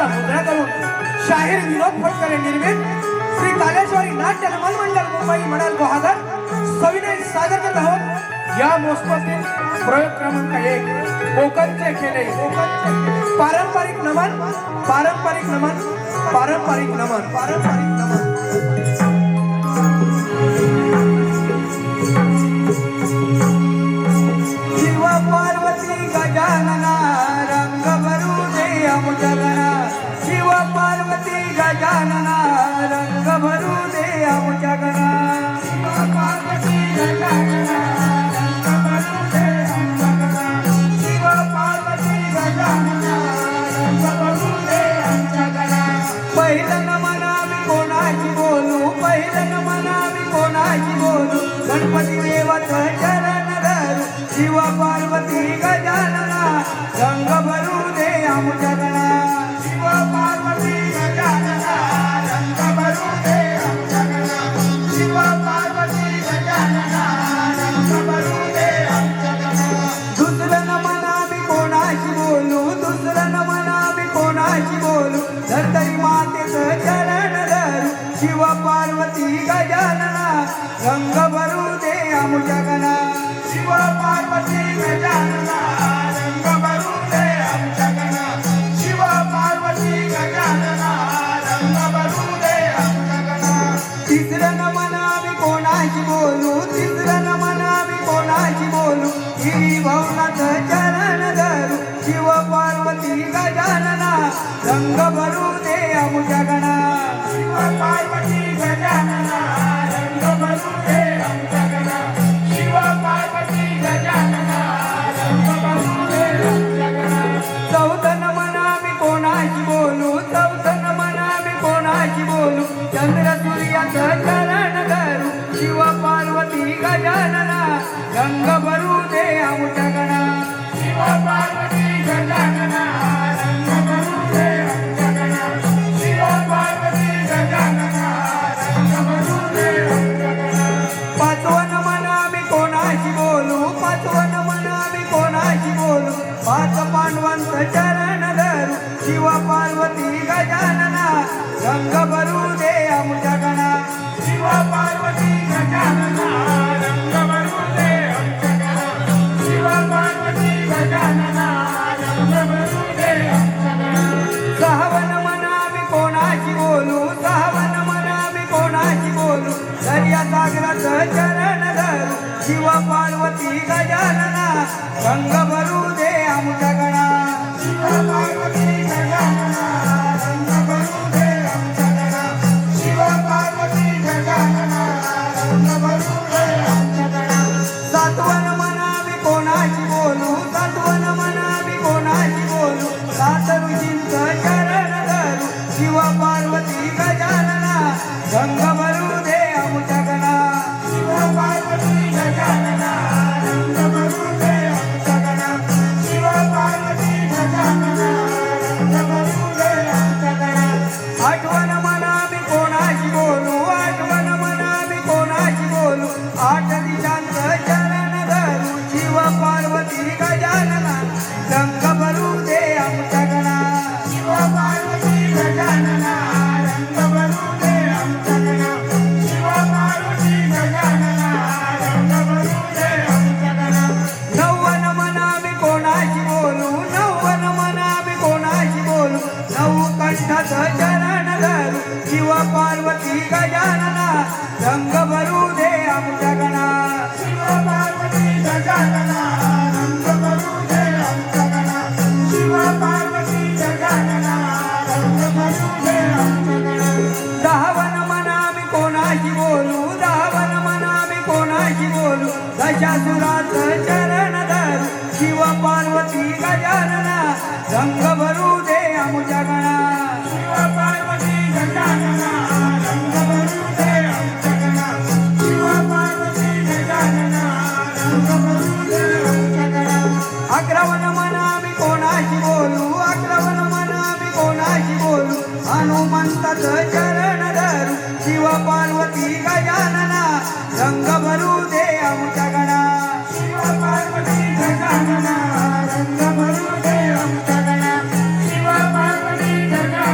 हाताला मुद्रा करून शाहीर विनोद फटकरे निर्मित श्री कालेश्वरी नाट्य नमन मंडळ मुंबई मंडळ गुहागर सविनय सादर करत आहोत या मोसमातील प्रयोग क्रमांक 1 कोकणचे खेळे पारंपरिक नमन पारंपरिक नमन पारंपरिक नमन पारंपरिक नमन शिव पार्वती गजानना रंग भरू दे आमच्या गणा शिव पार्वती गजानना रंग भरू दे आमच्या गणा शिव पार्वती गजानना रंग भरू दे आमच्या गणा शिव पार्वती गजानना रंग भरू दे आमच्या गणा पहिलं नमन आम्ही कोणाची बोलू पहिलं नमन आम्ही कोणाची बोलू गणपती देवाचं चरण धरू शिव पार्वती गजानना रंग भरू दे आमच्या गणा शिव पार्वती गजानना रंग भरू दे आमच्या गणा शिव पार्वती गजानना रंग भरू दे आमच्या गणा दुसरं नमन आम्ही कोणाशी बोलू दुसरं नमन आम्ही कोणाशी बोलू धरतरी मातेचं चरण धरू शिव पार्वती गजानना रंग भरू दे आमच्या गणा शिव पार्वती गजानना रंग भरू दे आमच्या गणा शिव पार्वती गजानना रंग भरू दे आमच्या गणा तिसरं नमन आम्ही कोणाशी बोलू तिसरं नमन आम्ही कोणाशी बोलू गिरी भवनाचं चरण धरू शिव पार्वती गजानना रंग भरू दे आमच्या गणा शिव पार्वती गजानना रंग भरू दे आमच्या गणा शिव पार्वती गजानना रंग भरू दे आमच्या गणा चौथं नमन आम्ही कोणाशी बोलू चौथं नमन आम्ही कोणाशी बोलू चंद्र सूर्याचं चरण धरू शिव पार्वती गजानना रंग भरू दे आमच्या गणा शिव पार्वती गजानना रंग भरू दे आमच्या गणा शिव पार्वती गजानना रंग भरू दे आमच्या गणा पाचवं नमन आम्ही कोणाशी बोलू पाचवं नमन आम्ही कोणाशी बोलू पाच पांडवांचं चरण धरू शिव पार्वती गजानना रंग भरू दे आमच्या गणा शिव पार्वती गजानना रंग भरू दे आमच्या गणा शिव पार्वती गजानना रंग भरू दे आमच्या गणा सहावं नमन आम्ही कोणाशी बोलू सहावं नमन आम्ही कोणाशी बोलू दर्या सागराचं चरण धरू शिव पार्वती गजानना रंग भरू दे आमच्या गणा शिव पार्वती गजानना रंग भरू दे आमच्या गणा शिव पार्वती गजानना रंग भरू दे आमच्या गणा सातवं नमन आम्ही कोणाशी बोलू सातवं नमन आम्ही कोणाशी बोलू सात ऋषींचं चरण धरू शिव पार्वती गजानना रंग भरू दे आमच्या गणा शिव पार्वती गजानना रंग भरू दे आमच्या गणा शिव पार्वती गजानना रंग भरू दे आमच्या गणा आठवं नमन आम्ही कोणाशी बोलू आठवं नमन आम्ही कोणाशी बोलू आठ दिशांचं चरण धरू शिव पार्वती गजानना रंग भरू दे आमच्या गणा शिव पार्वती गजानना रंग भरू दे आमच्या गणा शिव पार्वती गजानना रंग भरू दे आमच्या गणा नववं नमन आम्ही कोणाशी बोलू नववं नमन आम्ही कोणाशी बोलू नऊ कंठाचं चरण धरू शिव पार्वती गजानना रंग भरू दे आमच्या गणा शिव पार्वती गजानना रंग भरू दे आमच्या गणा शिव पार्वती गजानना रंग भरू दे आमच्या गणा दहावं नमन आम्ही कोणाशी बोलू दहावं नमन आम्ही कोणाशी बोलू दशासुराचं चरण धरू शिव पार्वती गजानना रंग भरू दे आमच्या गणा शिव पार्वती गजानना रंग भरू दे आमच्या गणा शिव पार्वती गजानना रंग भरू दे आमच्या गणा अकरावं नमन आम्ही कोणाशी बोलू अकरावं नमन आम्ही कोणाशी बोलू हनुमंताचं चरण धरू शिव पार्वती गजानना रंग भरू दे आमच्या गणा शिव पार्वती गजानना रंग भरू दे आमच्या गणा शिव पार्वती गजानना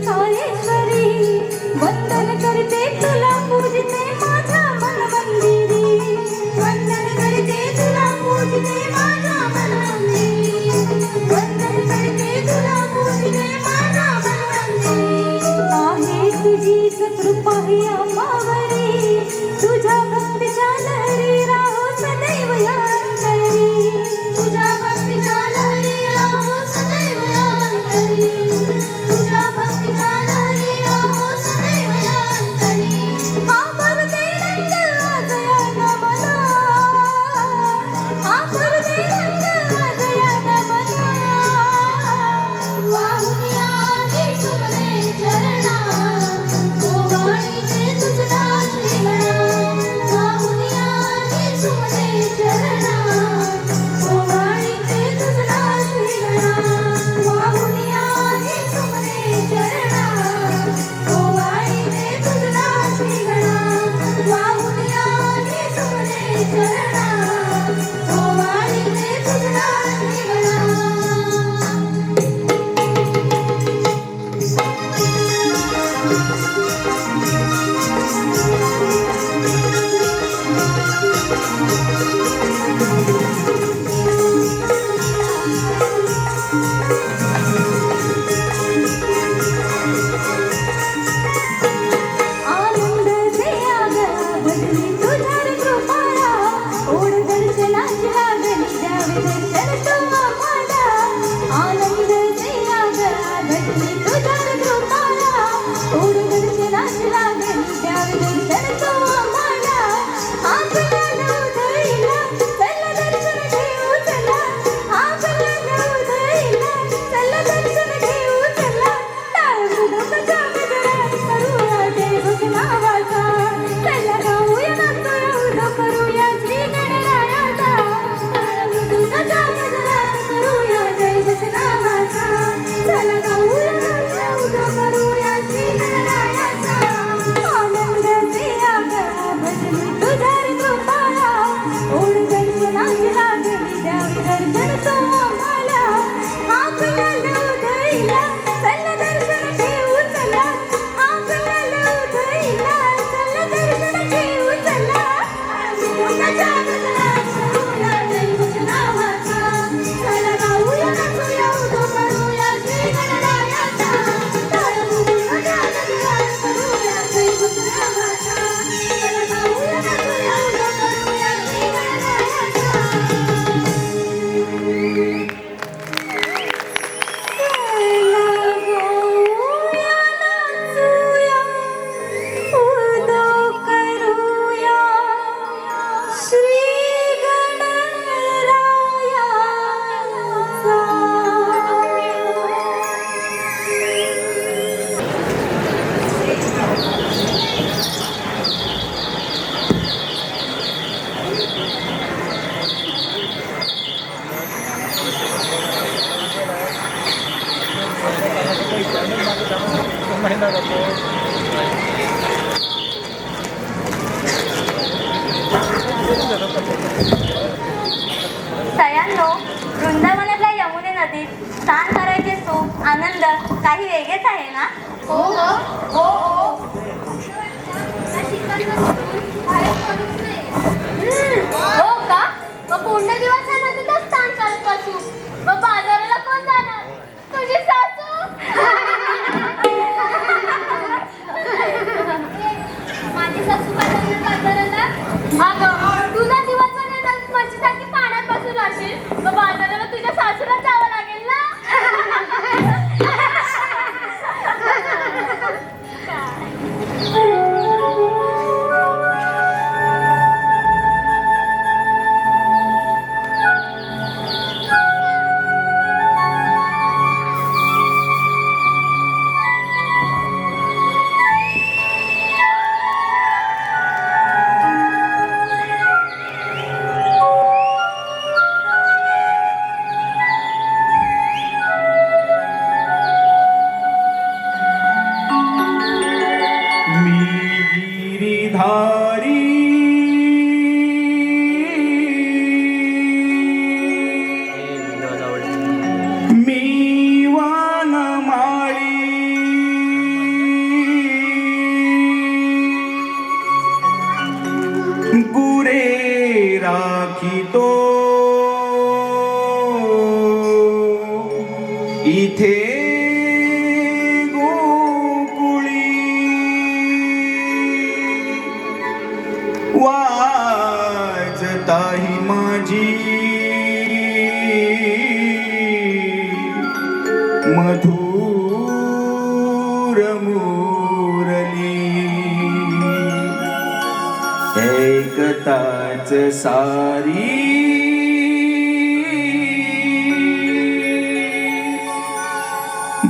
काळेश्वरी वंदन करते तुला पूजते माझ्या मन मंदिरी वंदन करते तुला पूजते माझ्या मन मंदिरी वंदन करते तुला पूजते माझ्या मन मंदिरी आहे तुझीच कृपा ही अंबावरी तुझ्या भक्तीच्या लहरी राहो सदैव या अंतरी तुझ्या भक्तीच्या लहरी राहो सदैव या अंतरी तुझ्या भक्तीच्या लहरी राहो सदैव या अंतरी आपुलते रंग आज या नमना आपुलते रंग आज या नमना वाहुनिया हे तुमरे चरणा ओवाळीते तुझला श्रीगणा वाहुनिया हे तुमरे चरणा ओवाळीते तुझला श्रीगणा वाहुनिया हे तुमरे चरणा ओवाळीते तुझला श्रीगणा वाहुनिया हे तुमरे चरणा ओवाळीते तुझला श्रीगणा आनंद दया भजली तुझ्या कृपाला ओढ दर्शनाची लागली द्यावे दर्शन तू आम्हाला आनंद दया भजली तुझ्या कृपाला ओढ दर्शनाची लागली द्यावे दर्शन तू आम्हाला आपल्या नवधईला चला दर्शन घेऊ चला आपल्या नवधईला चला दर्शन घेऊ चला टाळ मृदंगाच्या गजरात करूया जय घोषणावाचा चला गाऊया नाचूया उदो करूया श्री गणरायाचा टाळ मृदंगाच्या गजरात करूया जय घोषणावाचा चला गाऊया नाचूया उदो करूया श्री गणरायाचा आनंद दया भजली तुझ्या कृपाला ओढ दर्शनाची लागली द्यावी दर्शन तू आम्हाला आपल्या नवधईला चला दर्शन घेऊ चला आपल्या नवधईला चला दर्शन घेऊ चला मृदंगाच्या गजरात करूया जय घोषणावाचा चला गाऊया नाचूया उदो करूया श्री गणरायाचा टाळ मृदंगाच्या गजरात करूया जय घोषणावाचा चला गाऊया नाचूया उदो करूया श्री गणरायाचा सयांनो, वृंदावनातल्या यमुने नदीत स्नान करायचे सुख आनंद काही वेगळेच आहे ना? हो हो हो हो का? मग पूर्ण दिवस या नदीतच स्नान करत बसू. मग बाजाराला कोण जाणार? तुझी सासू. माझी सासू काय जाणार बाजाराला? अगं, तू ना दिवसभर या नदीत मच्छीसाठी पाण्यात बसून राहशील. मग बाजाराला तुझ्या सासूला जावं लागेल ना? एकताच सारी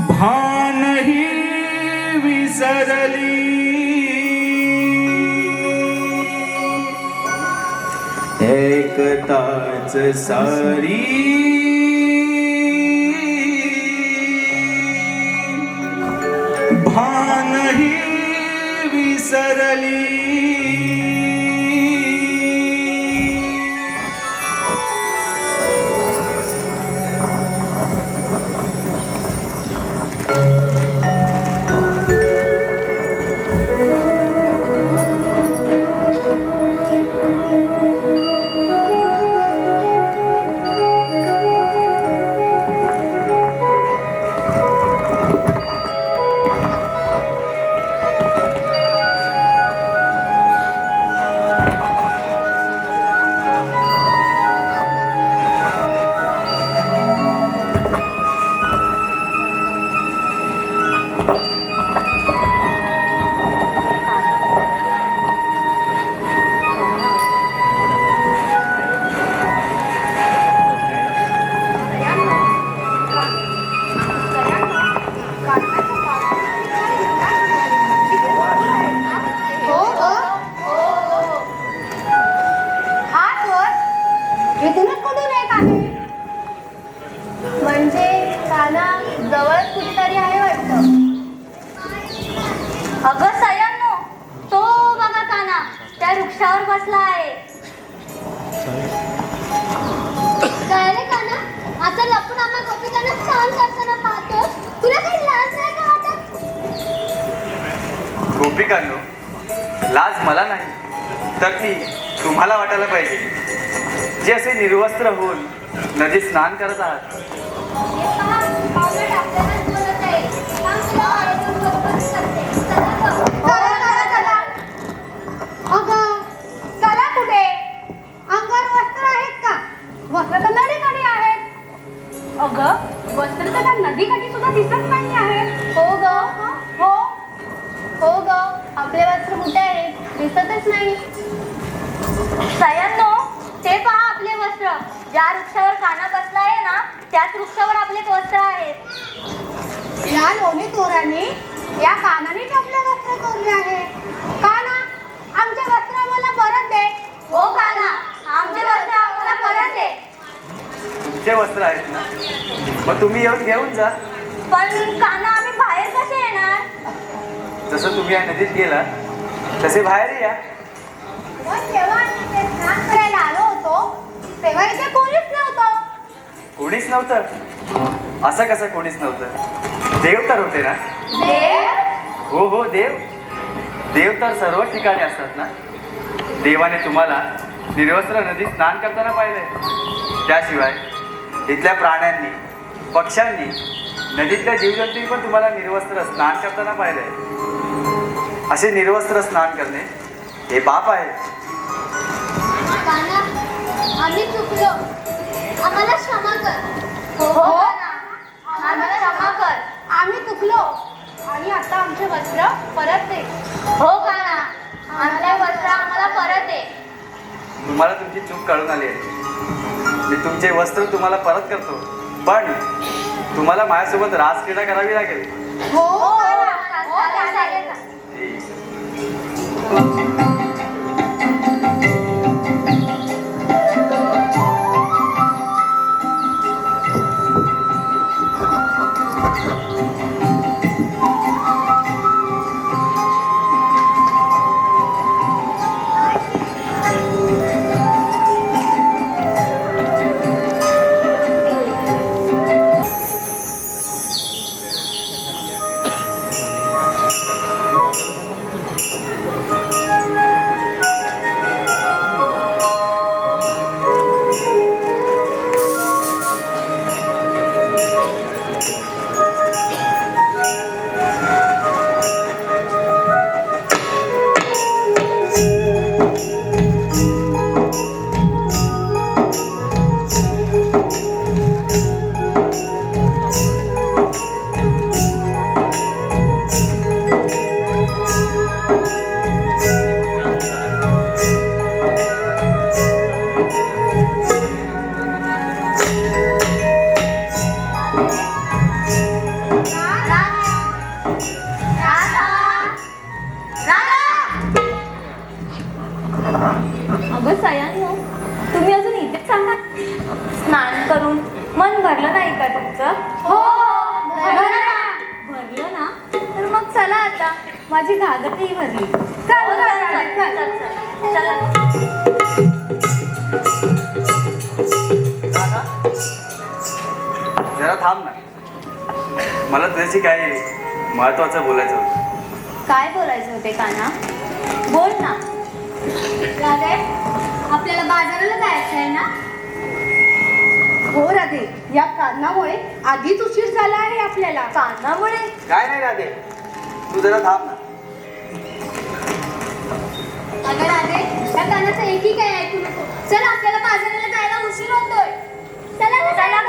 भानही विसरली एकताच सारी भानही विसरली इथूनच कुठून येत आहे? म्हणजे काना जवळच कुठेतरी आहे वाटतं. अगं सयांनो, तो बघा काना त्या वृक्षावर बसला आहे. काय रे काना, आता लपून आम्हा गोपिकांना छान करताना पाहतो. तुला काही लाज नाही का वाटत? गोपिकांनो, लाज मला नाही तर ती तुम्हाला वाटायला पाहिजे, जे असे निर्वस्त्र होऊन नदीत स्नान करत आहात. हे पहा, पावलं आपल्यालाच बोलत आहे. थांब, तुला आळवून बरोबरच करते. चला गं. चला. अगं, चला कुठे? अंगावर वस्त्र आहेत का? वस्त्र तर नदीकाठी आहेत. अगं, वस्त्र तर नदीकाठी सुद्धा दिसत नाही आहे. हो ग, हो ग, आपले वस्त्र कुठे आहेत? दिसतच नाही. सयांनो, ते पहा आपले वस्त्र. ज्या वृक्षावर काना बसला आहे ना, त्याच वृक्षावर आपले वस्त्र आहेत. या लोणी चोरांनी या कानाने आपले वस्त्र चोरले आहे. काना, आमचे वस्त्र आम्हाला परत दे. हो काना, आमचे वस्त्र आम्हाला परत दे. तुमचे वस्त्र आहेत ना, मग तुम्ही येऊन घेऊन जा. पण काना, आम्ही बाहेर कसे येणार? जसं तुम्ही या नदीत गेला तसे बाहेर या. पण जेव्हा आम्ही इथे स्नान करायला आलो होतो तेव्हा इथे कोणीच नव्हतं. कोणीच नव्हतं? असं कसं कोणीच नव्हतं? देव तर होते ना. देव? हो, देव. देव तर सर्व ठिकाणी असतात ना. देवाने तुम्हाला निर्वस्त्र नदीत स्नान करताना पाहिलंय. त्याशिवाय इथल्या प्राण्यांनी, पक्ष्यांनी, नदीतल्या जीवजंतूंनी पण तुम्हाला निर्वस्त्र स्नान करताना पाहिलंय. असे निर्वस्त्र स्नान करणे हे पाप आहे. काना, आम्ही चुकलो. आम्हाला क्षमा कर. हो काना, आम्हाला क्षमा कर. आम्ही चुकलो आणि आता आमचे वस्त्र परत दे. हो काना, आमचे वस्त्र आम्हाला परत दे. तुम्हाला तुमची चूक कळून आली आहे. मी तुमचे वस्त्र तुम्हाला परत करतो, पण तुम्हाला माझ्यासोबत रासक्रीडा करावी लागेल. हो चालेल. आमची घागरही भरली. चल चल चल. राधा, जरा थांब ना. मला तुझ्याशी काय महत्वाचं बोलायचं होतं. काय बोलायचं होते काना? बोल ना. राधे, आपल्याला बाजाराला जायचं आहे ना? हो राधे, या कारणामुळे आधीच उशीर झाला आहे आपल्याला. कारणामुळे? काय नाही राधे, तू जरा थांब ना. अगं राधे, या कानाचं एकही काय ऐकू नको. चल, आपल्याला बाजाराला जायला उशीर होतोय. चला ना. चला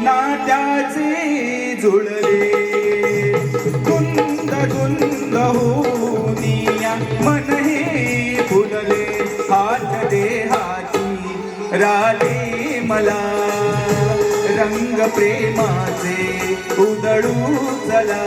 नात्याचे जुळले कुंद कुंद होनिया मन हे फुलले हात दे हाती राधे मला रंग प्रेमाचे उधळू चला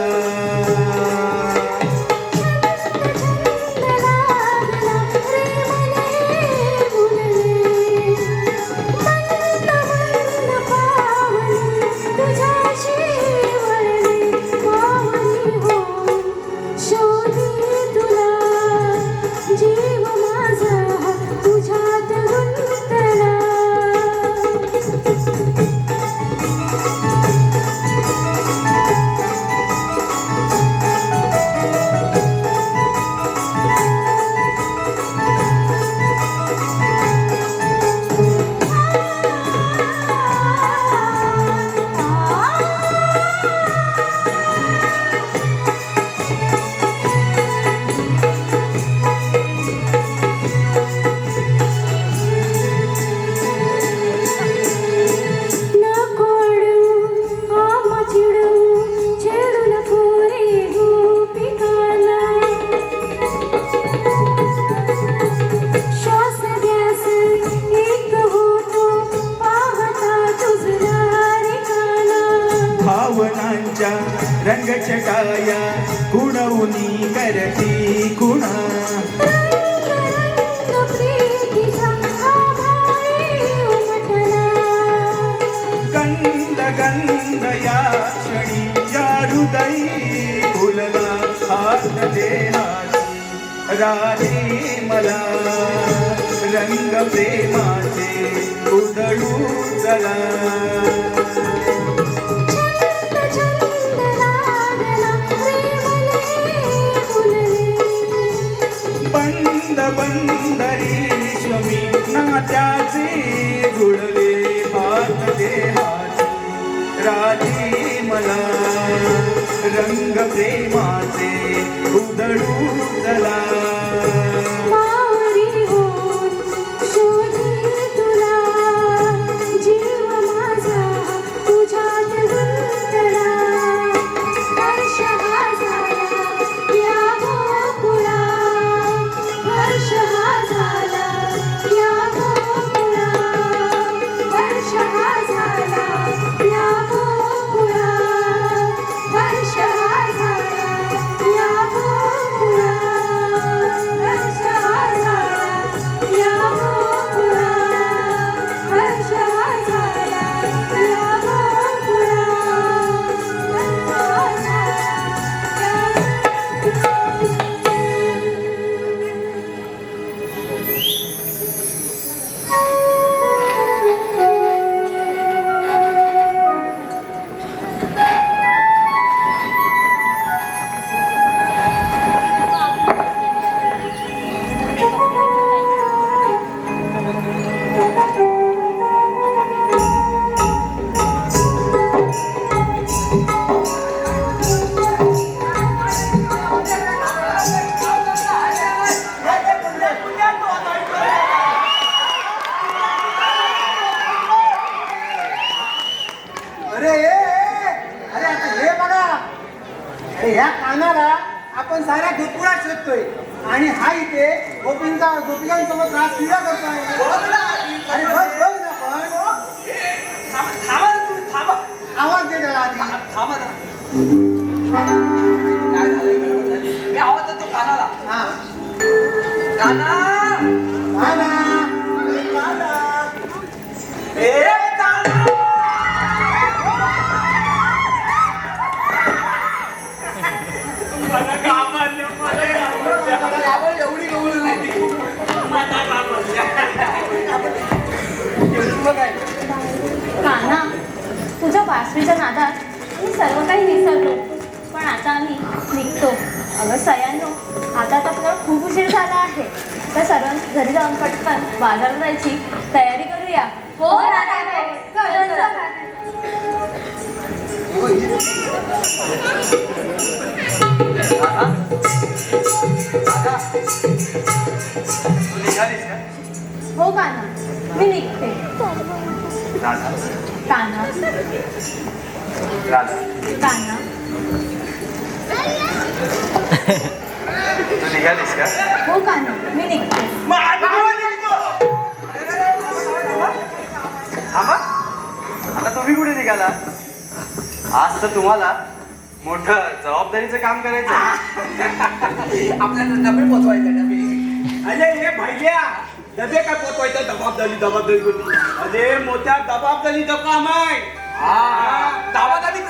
रंग छटाया कुणवनी करती कुणा गंध गंध या क्षणी या हृदयी फुलला हात दे हाती राधे मला रंग प्रेमाचे उधळू चला बंदरी स्वमी नात्याचे जुळले हात दे हाती राधे मला रंग प्रेमाचे उधळू चला या अरे अरे आता हे बघा, अरे ह्या कानाला आपण साऱ्या गोपुळा शोधतोय आणि हा इथे गोपिकांसोबत रास क्रीडा करतोय. अरे बघ बघ ना पण आवाज दे त्याला आधी. काय झालंय गडबड झाली. मी आवाज देतो कानाला. हा काना काना ए काना एवढी गवळ नाही. काना, तुझ्या बासरीच्या नादात मी सर्व काही विसरलो, पण आता आम्ही निघतो. अगं सयांनो, आता तर आपल्याला खूप उशीर झाला आहे, तर सर्वांनी घरी जाऊन पटकन बाजारात जायची तयारी करूया. हो तू निघालीस का? हो काना, मी निघते. राधा काना राधा काना तू निघालीस का? हो काना, मी निघते. थांबा, आता तुम्ही कुठे निघाला? आज तर तुम्हाला मोठं जबाबदारीचं काम करायचं. आपल्याला डबे पोचवायचे डबे. अरे हे भैया डबे काय पोचवायचं? जबाबदारी होती. अरे मोठ्या जबाबदारीचं काम आहे. दाबादाबी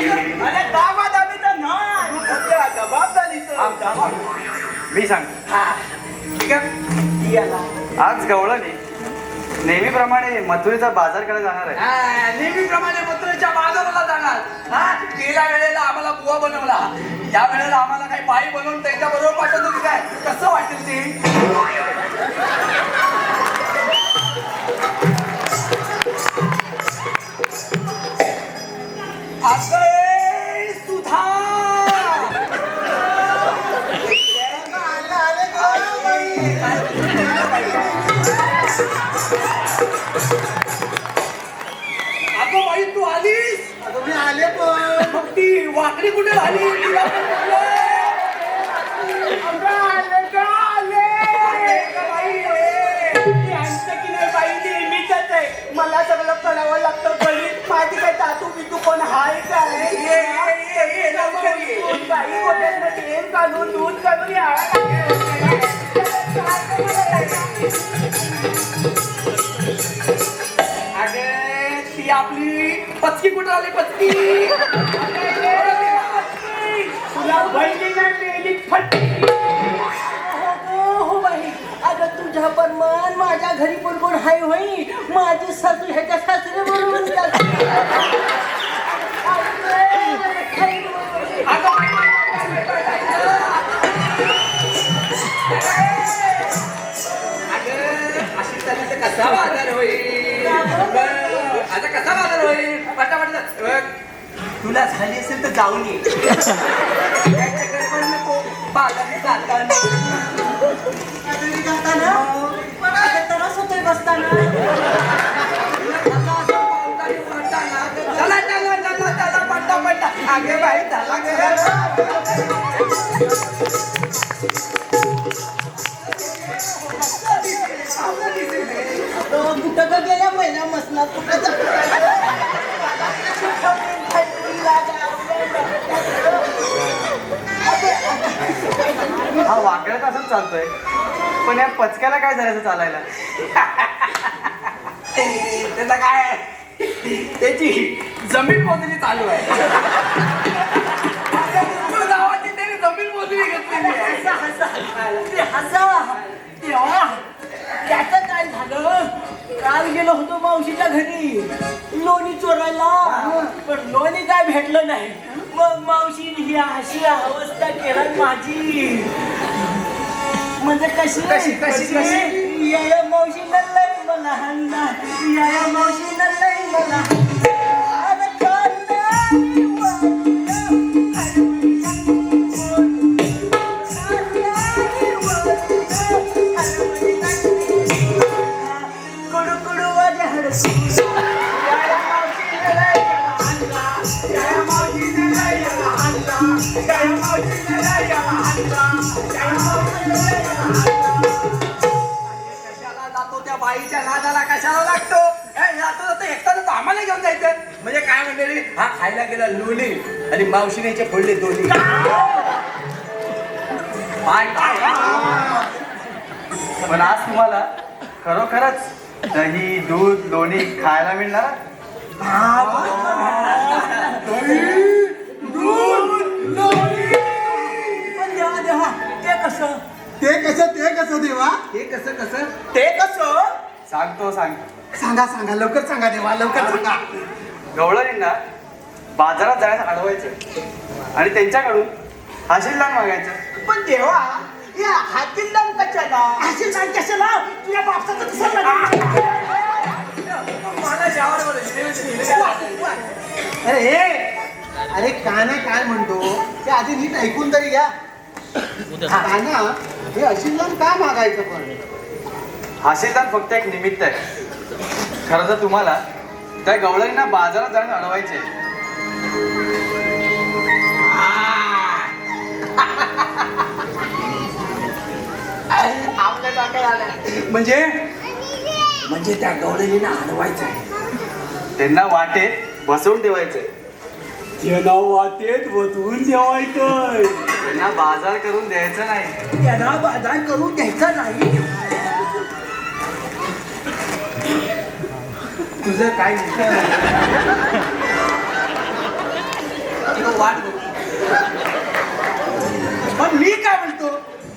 अरे दाबादाबीचं नाही, मोठ्या जबाबदारीचं. मी सांग. ठीक आहे. आज गवळणी नेहमीप्रमाणे मथुरेचा बाजार करायला जाणार आहे. नेहमीप्रमाणे मथुरेच्या बाजाराला जाणार. गेल्या वेळेला आम्हाला बुवा बनवला, या वेळेला आम्हाला काही बाई बनवून त्यांच्या बरोबर पाठवतो की काय? कसं वाटेल ते? अगं सुधा, अगं बाई तू आलीस? अगं मी आले पण मग ती वाकडी कुठे झाली? तिला पण बोलवलं. मला सगळं करावं लागतं. गणित माझी काय तातू बितू कोण हाय काय? ये, लवकर ये. बाई गोट्यातनं तेल काढून दूध काढून या. अगं ती आपली पचकी कुठे आली? पचकी तुला बहिणी नाही फटकी. हो बाई, अगं तुझ्या परमान माझ्या घरी पण कोण हाय होई. माझी सासू ह्याच्या सासरे बरोबर अशी चालली तर कसा बाजार होईल? आता कसा बाजार होईल? पटापट तुला झाली असेल तर जाऊन ये. नको बाजारात जाताना त्रास होतोय बसताना. चला पट्टा आगे बाई कुठं का गेल्या महिना मसनात कुठं हा वाकड्यात असंच चालतोय, पण या पचक्याला काय झालं चालायला? त्याचा काय, त्याची जमीन मोजणी चालू आहे. गावाची त्याने जमीन मोजणी घेतलेली आहे. हसा तेव्हा त्याचं काय झालं? काल गेलो होतो मावशीच्या घरी लोणी चोरायला, पण लोणी काय भेटलं नाही. मग मावशीने ही अशी अवस्था केला माझी. म्हणजे कशी कशी, कशी, कशी? या मावशीनं लय मला हाणला, या मावशीनं लय मला हाणला. अरे कांद्यानी वळलं, कुडू कुडू वाजे हडसू. या मावशीनं लय मला हाणला, या मावशीनं लय मला हाणला, या मावशीनं लय मला हाणला, या मावशीनं लय मला हाणला. कशाला जातो त्या बाईच्या नादाला, कशाला लागतो? जातो जातो एकटा आम्हाला घेऊन जायचं म्हणजे काय म्हणले, हा खायला गेला लोणी आणि मावशीने फोडले दोन्ही. पण आज तुम्हाला खरोखरच दही दूध लोणी खायला मिळणार. पण देवा देवा, ते कसं ते कसं देवा? हे कसं कसं ते कसं? सांगतो सांगा लवकर सांगा देवा, लवकर सांगा. गवळणींना बाजारात जाण्यास अडवायचं आणि त्यांच्याकडून आशीर्वाद मागायचं. पण देवा, या हातील लावून कशाला? हातील लावून कशाला? तुझ्या बापसाचं कसं लग्न? मला जेवायला बोलायचं. अरे काना काय म्हणतो ते आधी नीट ऐकून तरी घ्या. काना हे अशिल्लान का मागायचं पण? आशीर्वाद फक्त एक निमित्त आहे. खरं तर तुम्हाला त्या गवळणींना बाजारात जाण्यास अडवायचे. आपल्या डोक्यात आलं. म्हणजे त्या गवळणीला अडवायचं आहे. त्यांना वाटेत बसवून ठेवायचे. त्यांना वाटेत बसवून ठेवायचं. त्यांना बाजार करून द्यायचं नाही. त्यांना बाजार करून घ्यायचा नाही. तुझं काय वाट बघ. पण मी काय म्हणतो,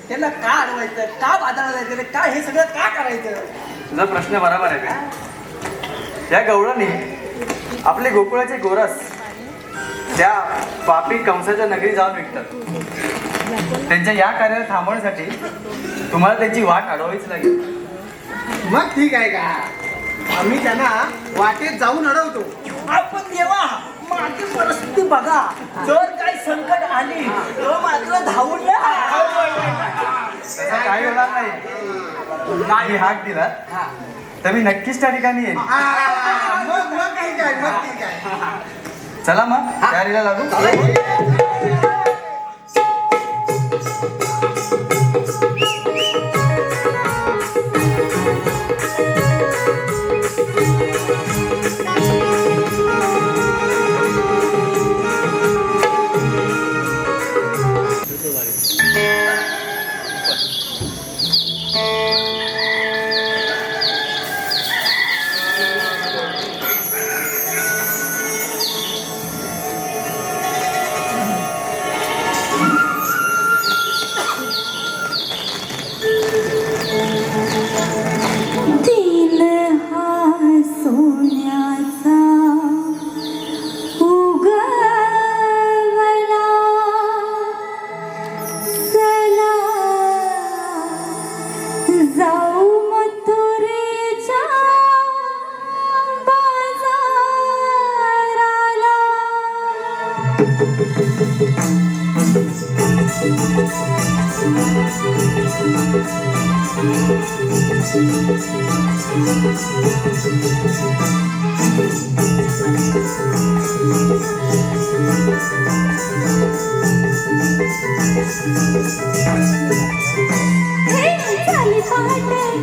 त्यांना का अडवायचं, का बाजाराला जायचं, का हे सगळं का करायचं? तुझा प्रश्न बरोबर आहे का? या गवळणी आपले गोकुळाचे गोरस त्या पापी कंसाच्या नगरी जाऊन विकतात. त्यांच्या या कार्याला थांबवण्यासाठी तुम्हाला त्यांची वाट अडवावीच लागेल. मग ठीक आहे का? आम्ही त्यांना वाटेत जाऊन अडवतो. आपण देवा, माझी परिस्थिती बघा. जर काही संकट आली तर मात्र धावून या. तसं काही होणार नाही. मी हाक दिला तर मी नक्कीच त्या ठिकाणी येईल. मग ठीक आहे. चला मग तयारीला लागू.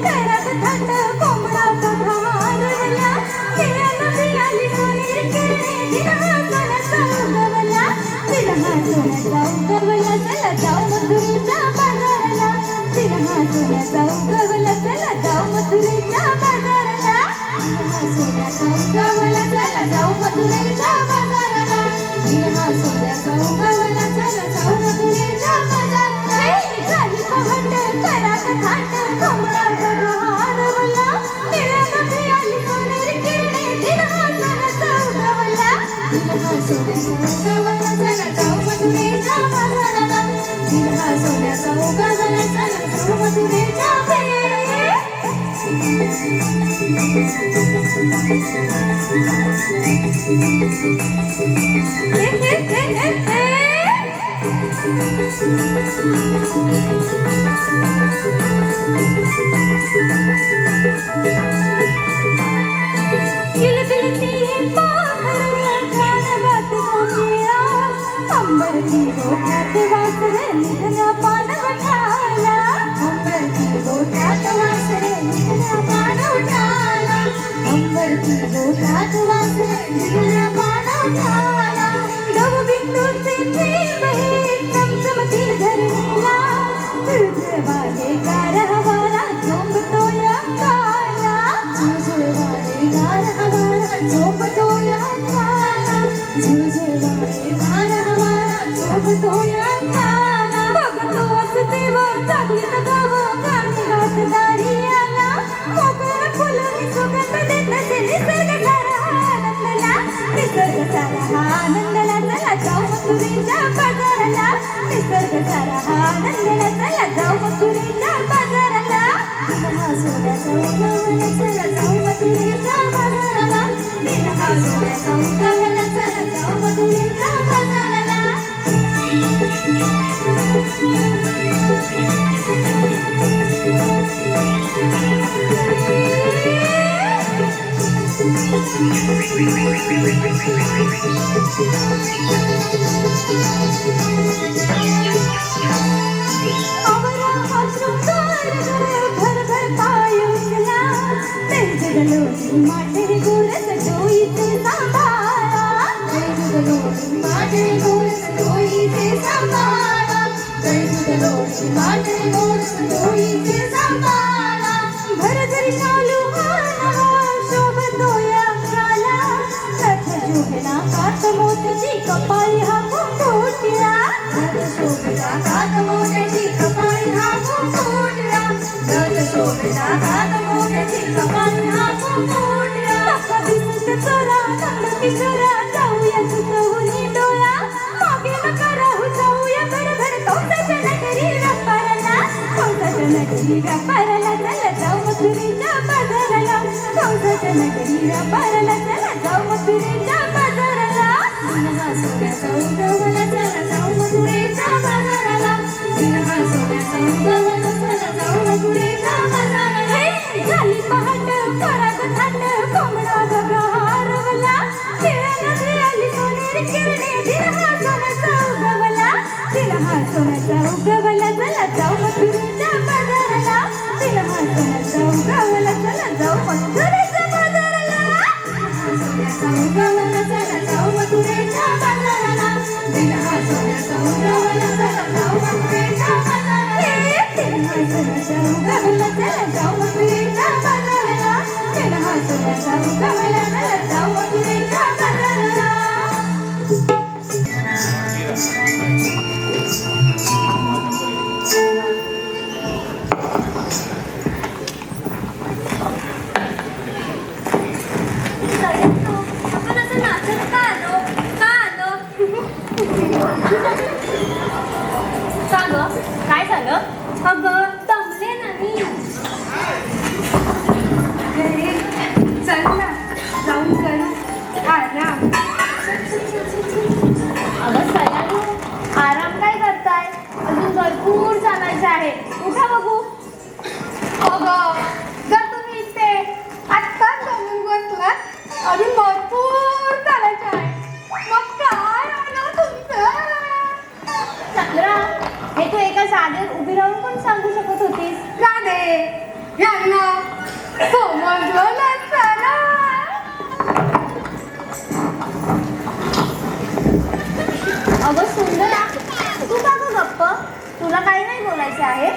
करा सोन्याचा उगवला चला जाऊ मथुरेच्या बाजाराला दिलहा सोन्याचा उगवला चला जाऊ मथुरेच्या अंबरती गोठ्यात वासरे निघल्या पान उठाला अंबरती गोठ्यात वासरे निघल्या पान उठाला अंबरती गोठ्यात वासरे निघल्या पान उठाला गव बिंदूचे थेंब हे चमचमती धरणीला झुळझुळवाले गार हवाला झोंबतो या काला झुळझुळवाले गार हवाला झोंबतो या काला झुळझुळवाले गार हवाला झोंबतो या काला बघतो असते व चांगलीत गाव गाणगात दारी आला मोकळ्या फुलांनी सुगंध देत असे निसर्ग सारा आनंदला निसर्ग सारा आनंदला चला जाऊ मथुरेच्या बाजाराला निसर्ग सारा आनंदला चला जाऊ मथुरेच्या बाजाराला दिलहा सोन्याचा उगवला चला जाऊ मथुरेच्या बाजाराला दिलहा सोन्याचा उगवला चला जाऊ मथुरेच्या बाजाराला आवरा हा शृंगार भर भर पाय उचला जुगलोनी माझे गोरस डोईचे सांभाळा जुगलोनी माझे गोरस डोईचे सांभाळा जुगलोनी माझे गोरस डोईचे सांभाळा भर जरी शालू आला शोभतो या काला रथ शोभला कात मोत्याची कपाळी हा कुंकुटला रथ शोभला कात मोत्याची कपाळी हा कुंकुटला रथ शोभला कात मोत्याची कपाळी हा कुंकुटला कधी चोरा नंद किशोरा जाऊया चुकवून डोळा मागे नका राहू जाऊया भरभर कौसाच्या नगरी व्यापाराला कौसाच्या नगरी व्यापाराला चला जाऊ मथुरेच्या बाजाराला कौसाच्या नगरी व्यापाराला चला जाऊ मथुरेच्या बाजाराला दिलहा सोन्याचा उगवला चला जाऊ मथुरेच्या बाजाराला दिलहा सोन्याचा उगवला चला जाऊ मथुरेच्या बाजाराला झाली पहाट पराग थाट कोंबडा गबरा हारवला खेळाला आली सोनेरी किरणे दिलहा सोन्याचा उगवला दिलहा सोन्याचा उगवला चला जाऊ मथुरेच्या बाजाराला दिलहा सोन्याचा उगवला चला जाऊ मथुरेच्या बाजाराला सोन्याचा उगवला चला जाऊ मथुरेच्या बाजाराला दिलहा सोन्याचा उगवला चला जाऊ मथुरेच्या बाजाराला दिलहा सोन्याचा उगवला चला जाऊ मथुरेच्या बाजाराला दिलहा सोन्याचा उगवला चला जाऊ मथुरेच्या बाजाराला आपण असं नाचत का आलो का आलो का ग काय झालं अगं दमले नाही घरी चल ना जाऊन करू आराम अगं सयानू आराम काय करताय अजून भरपूर चालायचं आहे उठा बघू अगं जर तुम्ही इथे आत्ताच जमून बसलात अजून भरपूर चालायचं आहे मग काय आलं तुमचं चंद्रा हे तू एका जागेवर उभी राहून पण सांगू शकत होतीस राधे यांना समजलं नसताना अगं सुंदरा तू का गं गप्प तुला काही नाही बोलायचं आहे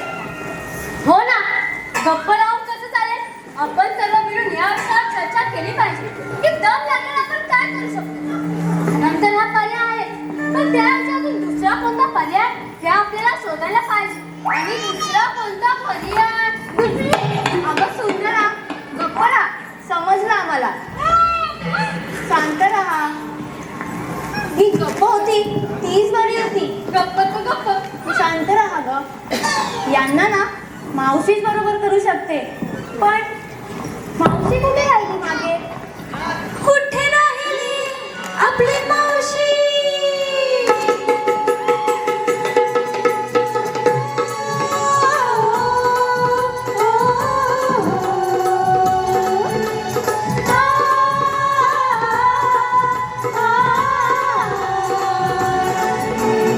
हो ना गप्प राहून कसं चालेल आपण सर्व मिळून या विषयावर चर्चा केली पाहिजे की दम लागेल आपण काय करू शकतो नंतर हा पर्याय आहे पण त्याऐवजी अजून दुसरा कोणता पर्याय हे आपल्याला शोधायला पाहिजे आणि दुसरा कोणता पर्याय अगं सुंदरा गप्प राहा समजलं आम्हाला शांत राहा अगं यांना ना मावशीच बरोबर करू शकते, पण मावशी कुठे राहिली मागे? कुठे राहिली आपली मावशी?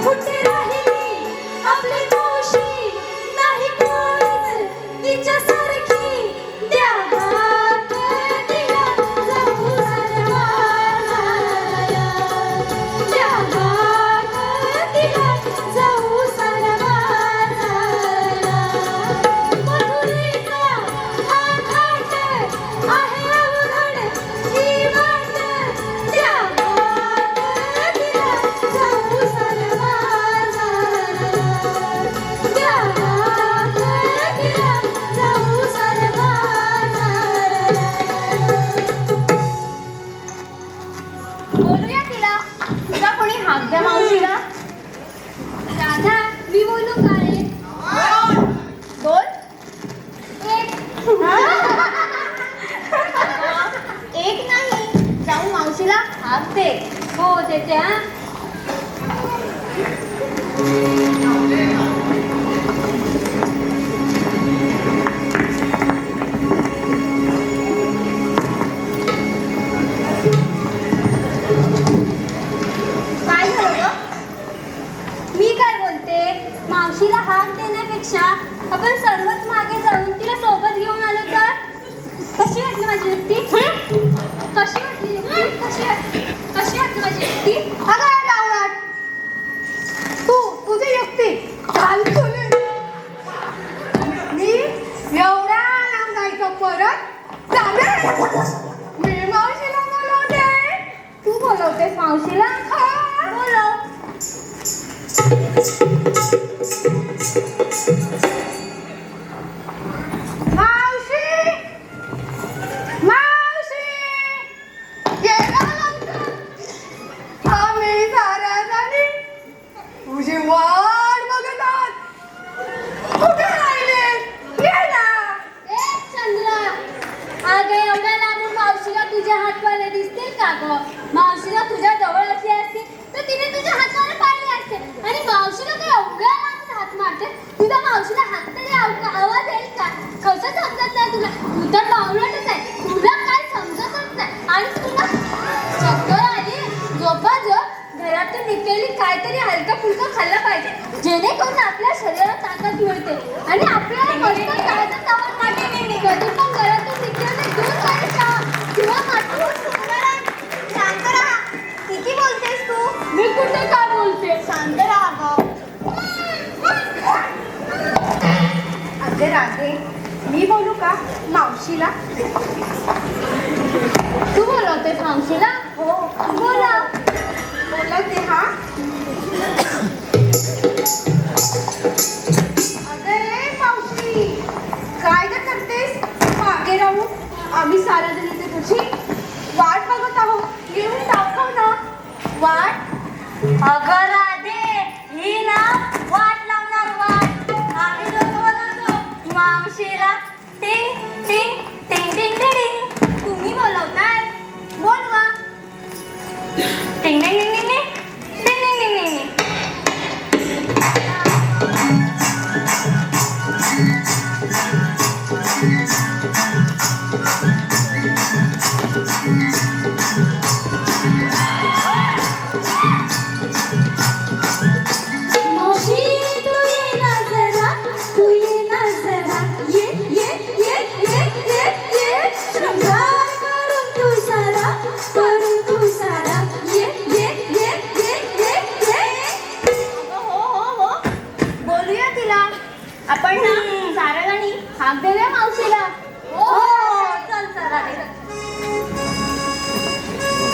कुठे राहिली आपली मावशी? नाही कोणीच तिच्यासारखी. द्या हात तिला जाऊ सनवाराला. द्या हात तिला जाऊ सनवाराला. मधुरीचा हा घाट आहे अवघड ही वाट. द्या हात तिला जाऊ सनवाराला. द्या हात तिला जाऊ सनवाराला. बोलूया तिला. तुला कोणी हाक द्या मावशीला. राधा मी बोलू का रे? बोल. एक एक नाही, जाऊ मावशीला हाक दे. हो देते. हा काय झालं ग? मी काय बोलते, मावशीला हाक देण्यापेक्षा आपण सर्वच मागे जाऊन तिला सोबत घेऊन आलो तर? कशी वाटली माझी युक्ती? कशी वाटली युक्ती? कशी वाटली माझी युक्ती? अगं डावळाट, तुझी युक्ती चालतोय. मी एवढ्या लांब जायचं परत चालेल. मी मावशीला बोलवते. तू बोलवतेस मावशीला? बोलव. मावशी, मावशी, ये ना लवकर. आम्ही साऱ्या जणी तुझी वाट बघत आहोत. कुठे राहिले? ये ना. ए चंद्रा, अगं एवढ्या लांबून मावशीला तुझ्या हातवाले दिसतील का ग? मावशीला तुझ्या जवळ असली असती तर तिने तुझ्या हातवाले पाळले असते. आणि मावशीला काही एवढ्या लांबून हात मारते. तुझ्या मावशीला हात तरी आवाज येईल का? कसं समजत नाही तुला? तू तर बावळटच आहे. तुला काय समजतच नाही. आणि तुला चक्कर आली. झोपाझोप घरातून निघलेली काहीतरी हलकं फुलकं खाल्लं पाहिजे, जेणेकरून आपल्या शरीराला ताकद मिळते आणि आपल्याला मस्त ताकद वाटते. कधी पण घरातून निघल्याने दूर जायचं किंवा मातीवर सुंदर. शांत राहा. किती बोलतेस तू? मी कुठे काय बोलते? शांत राहा गं. अगं राधे, मी बोलू का मावशीला? तू बोलवतेस मावशीला? हो बोलाव. बोलवते. हा अरे मावशी, काय ग करतेस मागे राहून? आम्ही साऱ्या जणी तुझी वाट बघत आहोत. येऊन दाखव ना वाट. अगं राधे, ही ना वाट लावणार वाट. आम्ही दोघं बोलवतो मावशीला. टिंग टिंग टिंग टिंग टिंग. तुम्ही बोलवताय, बोलवा. टिंग टिंग टिंग टिंग टिंग टिंग टिंग टिंग टिंग. मावशी तू ये ना जरा, तू ये ना जरा. ये ये ये ये ये ये. शृंगार करून तू सारा, करून तू सारा. ये ये ये ये ये ये. हो बोलूया तिला. आपण ना साऱ्या जणी हाक देऊया मावशीला. हो चल चल.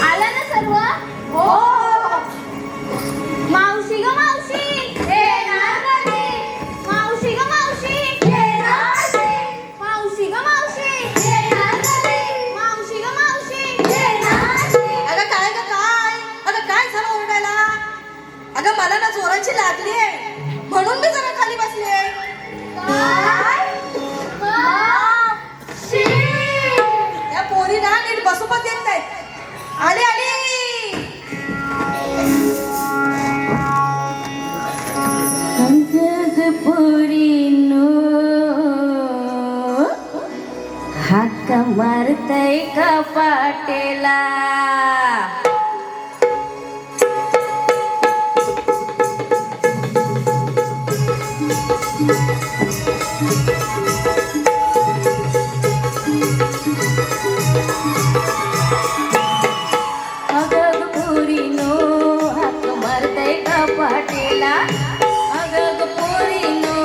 आला ना सर्व? हो. मावशी ग मावशी, येणार कधी? मावशी ग मावशी, येणार कधी? मावशी ग मावशी, येणार कधी? मावशी ग मावशी, येणार कधी? अगं काय ग काय? अगं काय झालं ओरडायला? अगं मला ना जोराची लागली आहे म्हणून मी जरा खाली बसले. काय? मावशी! या पोरी ना नीट बसू पण देत नाही. आली आली हाक मारतय का पाटेला अगं पोरीनो हाक मारतय का पाटेला अगं पोरीनो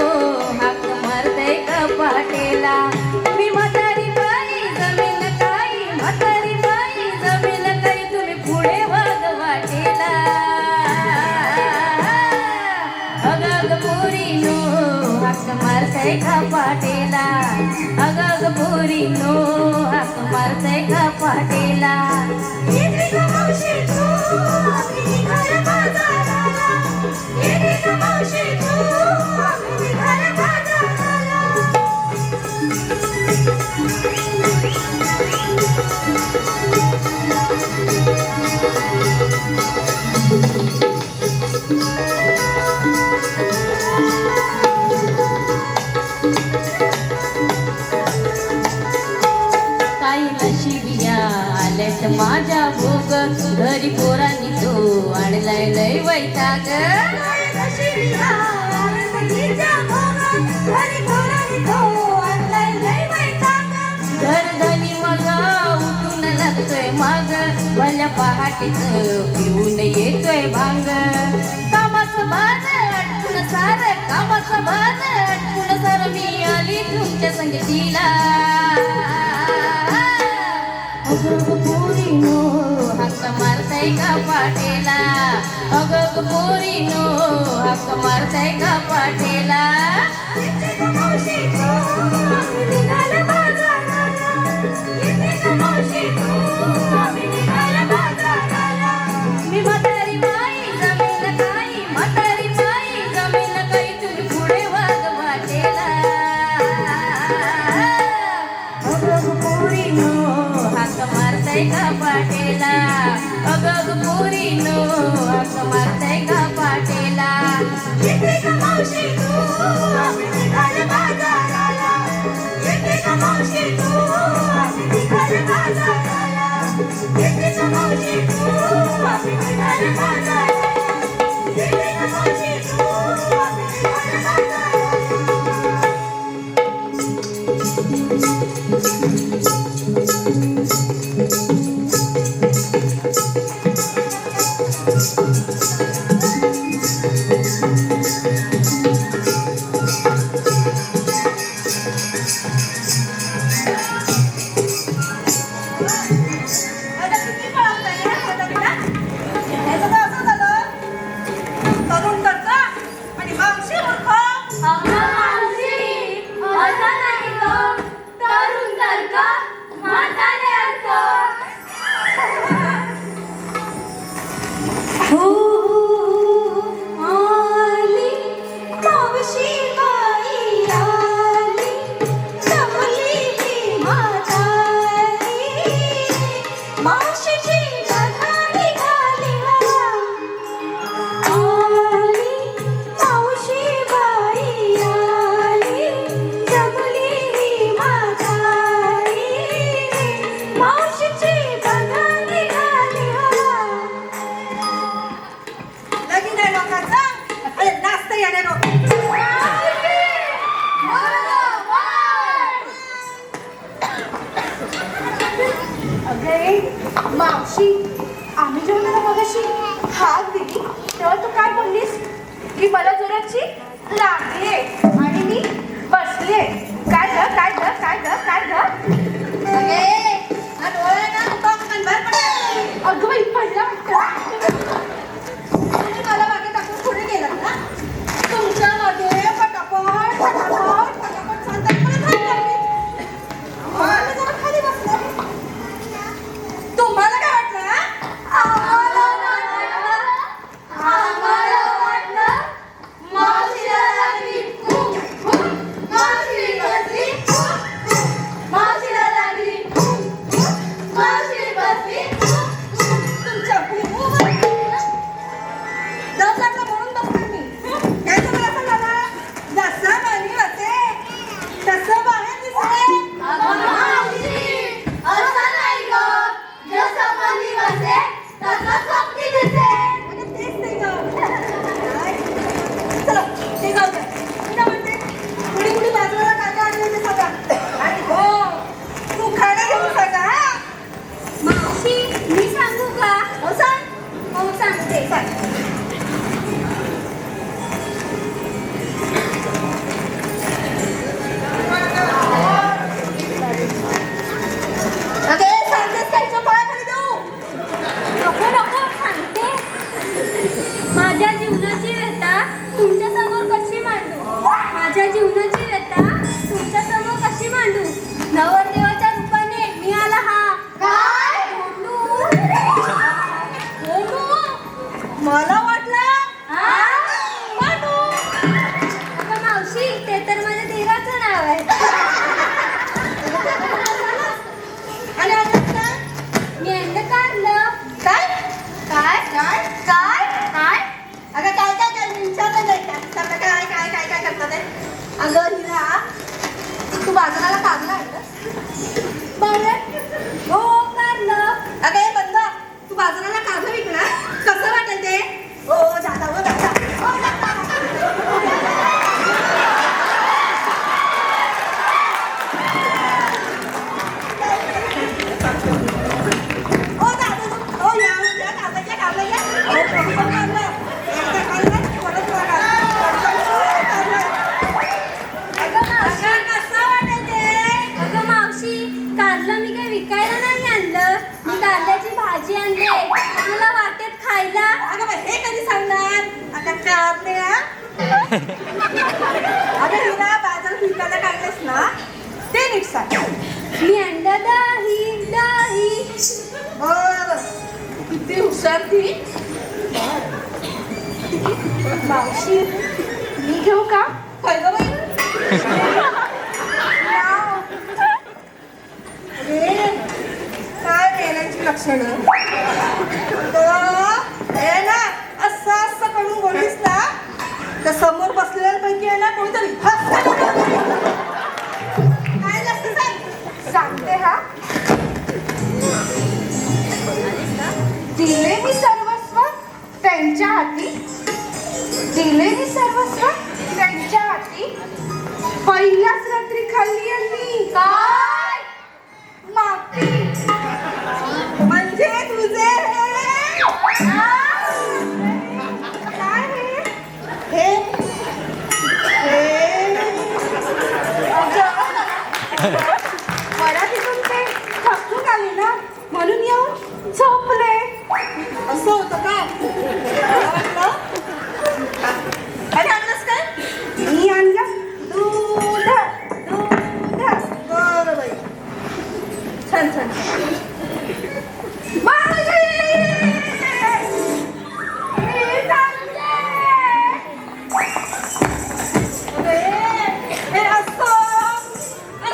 हाक मारतय का पाटेला मी म्हातारी बाई जमेल काही म्हातारी बाई जमेल काही तुम्ही पुढे वाग वाटेला अगं पोरीनो हाक मारतय का पाटेला अगं पोरीनो हाक मारतय का पाटेला येते का मावशी तू आम्ही निघालो बाजाराला येते का मावशी तू आम्ही निघालो बाजाराला काही नशिबिया आल्यात माझ्या भोग घरी पोरांनी तो आणलाय लय वैताग काय नशिबिया आरतीच्या भोगात घरी घोरानी तो आणलाय लय वैताग घर धनी मग उठून लागतोय माग भल्या पहाटेच पिऊन येतोय भांग कामाचं भान अटकून सार कामाचं भान अटकून सार मी आली तुमच्या संगतीला अगं पोरीनो हाक मारताय का पाटेला अगं पोरीनो हाक मारताय का पाटेला येते का मावशी तू आम्ही निघालो बाजाराला येते का मावशी तू आम्ही निघालो बाजाराला मी म्हातारी बाई जमेल काही म्हातारी बाई जमेल काही तुम्ही पुढे वाग वाटेला अगं पोरीनो हाक मारताय का पाटेला अगं पोरीनो हाक मारताय का पाटेला येते का मावशी तू आम्ही निघालो बाजाराला येते का मावशी तू आम्ही निघालो बाजाराला येते का मावशी तू आम्ही निघालो बाजाराला येते का मावशी तू आम्ही निघालो बाजाराला आता किती पळवताय या म्हातारीला? हे सगळं असं झालं. तरुण करता आणि मावशी मूर्ख. अगं मावशी असं नाही गं तरुण तर का म्हातारे असतो आली मावशी बाई आली जमली ही म्हातारी मावशीची बघारी घाली आली मावशी बाई आली जमली ही म्हातारी मावशीची बघारी घाली लगीन आहे लोकांचा आणि नाचता येणार नको. अगे मावशी आम्ही जेव्हा त्याला मगाशी हाक दिली तेव्हा तू काय बोललीस की मला जोराची लागलीये आणि मी बसले काय ग काय ग काय ग काय ग अगे, हा डोळा ना नुका म्हणून बाहेर पडला. अगं बाई पडला वाटतं तुम्ही मला मागे टाकून पुढे गेलात ना. तुमच्या मागे पटापट पटापट पटापट सांगतात मला खाली लागली. मी जरा खाली बसले. तुम्हाला काय वाटलं हा? आम्हाला वाटलं मावशीला लागली खूप कारण्या अगं हिला बाजार विकायला काढलेस ना ते नीट सांग. मी अंडा दाही दाही. बरं किती हुशार ती. मावशी मी घेऊ का? होय गं बाई. अरे, काय मेल्याची लक्षणं. हे ना असं करून बोललीस ना तर समोर बसलेल्यांपैकी आहे ना कोणीतरी काय नसतं सांगते हा. दिले मी सर्वस्व त्यांच्या हाती. दिले मी सर्वस्व त्यांच्या हाती. पहिल्याच रात्री खाल्ली यांनी काय माती. म्हणजे तुझे काय हे मराठीतून ते थकून आली ना म्हणून येऊन झोपले. असं होतं का? आणि आणलंस काय? मी आणलं दूध दूध. बरं बाई छान छान छान. मावशी! मी चालले. अरे, हे असं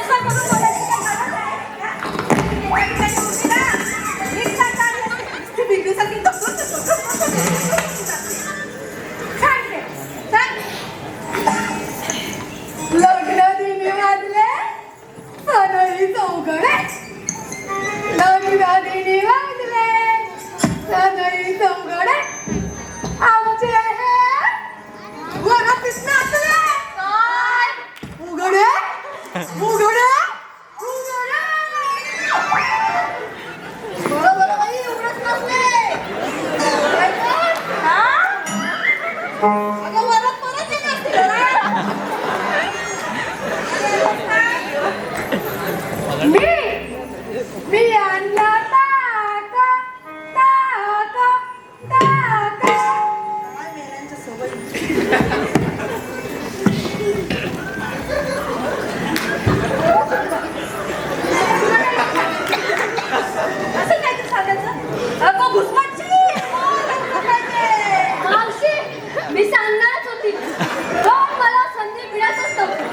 करून बोलायची काय गरज आहे? नीट सांग ना. ती बिंदूसारखी सांगते सांग. लग्न दिनी वाजले सनई चौघडे. लग्न दिनी वाजले सनई चौघडे. आमचे हे वरातीत नाचले. काय उघडे उघडे उघडे. बरोबर बाई उघडच नसले. हा अगं वरात परत येत असतील ना. मी आणला ताका ताका ताका. काय मेल्यांच्या सवयी. असं काय ते सांगायचं. अगं घुसमटची. मावशी मी सांगणारच होती. हो मला संधी मिळतच नव्हती.